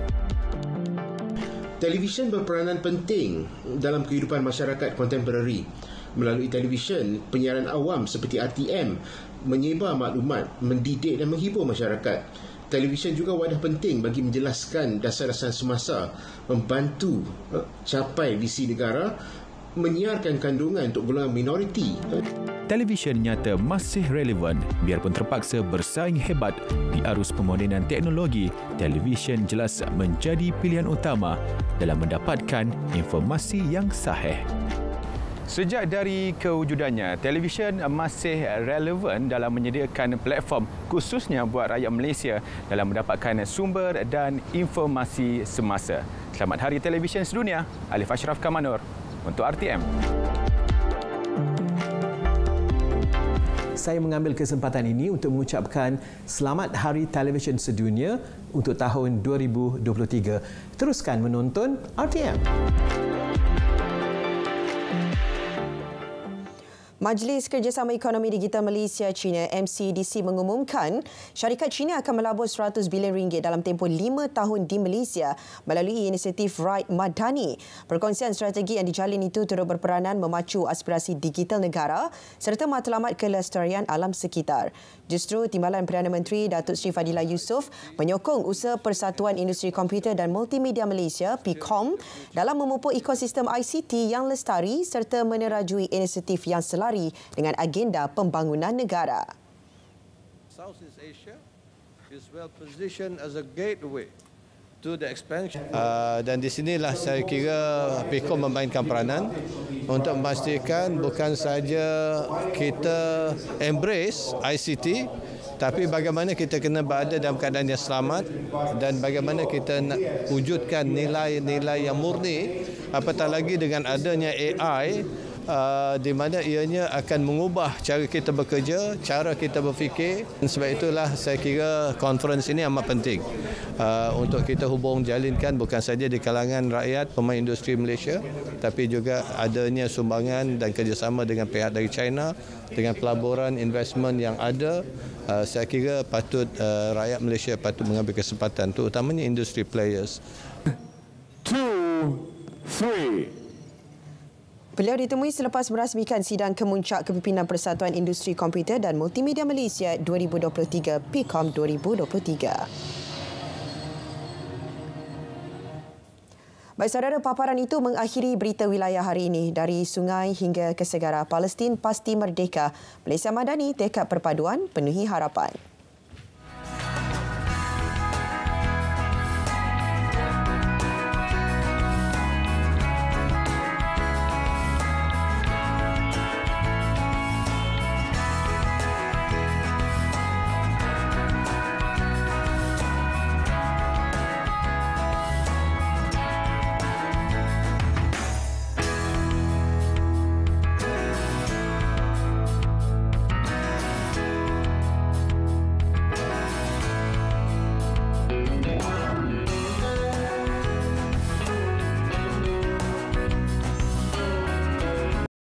Televisyen berperanan penting dalam kehidupan masyarakat kontemporari. Melalui televisyen, penyiaran awam seperti RTM menyebar maklumat, mendidik dan menghibur masyarakat. Televisyen juga wadah penting bagi menjelaskan dasar-dasar semasa, membantu capai visi negara, menyiarkan kandungan untuk golongan minoriti. Televisyen nyata masih relevan biarpun terpaksa bersaing hebat di arus pemodenan teknologi. Televisyen jelas menjadi pilihan utama dalam mendapatkan informasi yang sahih. Sejak dari kewujudannya, televisyen masih relevan dalam menyediakan platform khususnya buat rakyat Malaysia dalam mendapatkan sumber dan informasi semasa. Selamat Hari Televisyen Sedunia. Alif Ashraf Kamanur untuk RTM. Saya mengambil kesempatan ini untuk mengucapkan Selamat Hari Televisyen Sedunia untuk tahun 2023. Teruskan menonton RTM. Majlis Kerjasama Ekonomi Digital Malaysia-China MCDC mengumumkan syarikat China akan melabur RM100 bilion dalam tempoh 5 tahun di Malaysia melalui inisiatif Ride Madani. Perkongsian strategi yang dijalin itu turut berperanan memacu aspirasi digital negara serta matlamat kelestarian alam sekitar. Justru Timbalan Perdana Menteri Datuk Seri Fadilah Yusof menyokong usaha Persatuan Industri Komputer dan Multimedia Malaysia PIKOM dalam memupuk ekosistem ICT yang lestari serta menerajui inisiatif yang selari dengan agenda pembangunan negara. Southeast Asia is well positioned as a gateway to the expansion. Dan di sinilah saya kira PIKOM memainkan peranan untuk memastikan bukan saja kita embrace ICT, tapi bagaimana kita kena berada dalam keadaan yang selamat dan bagaimana kita nak wujudkan nilai-nilai yang murni, apatah lagi dengan adanya AI di mana ianya akan mengubah cara kita bekerja, cara kita berfikir. Sebab itulah saya kira konferensi ini amat penting untuk kita hubung jalinkan bukan saja di kalangan rakyat pemain industri Malaysia, tapi juga adanya sumbangan dan kerjasama dengan pihak dari China dengan pelaburan investment yang ada. Saya kira patut rakyat Malaysia patut mengambil kesempatan itu, utamanya industri players. 2, 3. Beliau ditemui selepas merasmikan sidang kemuncak Kepimpinan Persatuan Industri Komputer dan Multimedia Malaysia 2023 PIKOM 2023. Baik saudara, paparan itu mengakhiri berita wilayah hari ini. Dari sungai hingga ke segara, Palestin pasti merdeka. Malaysia Madani, tekad perpaduan, penuhi harapan.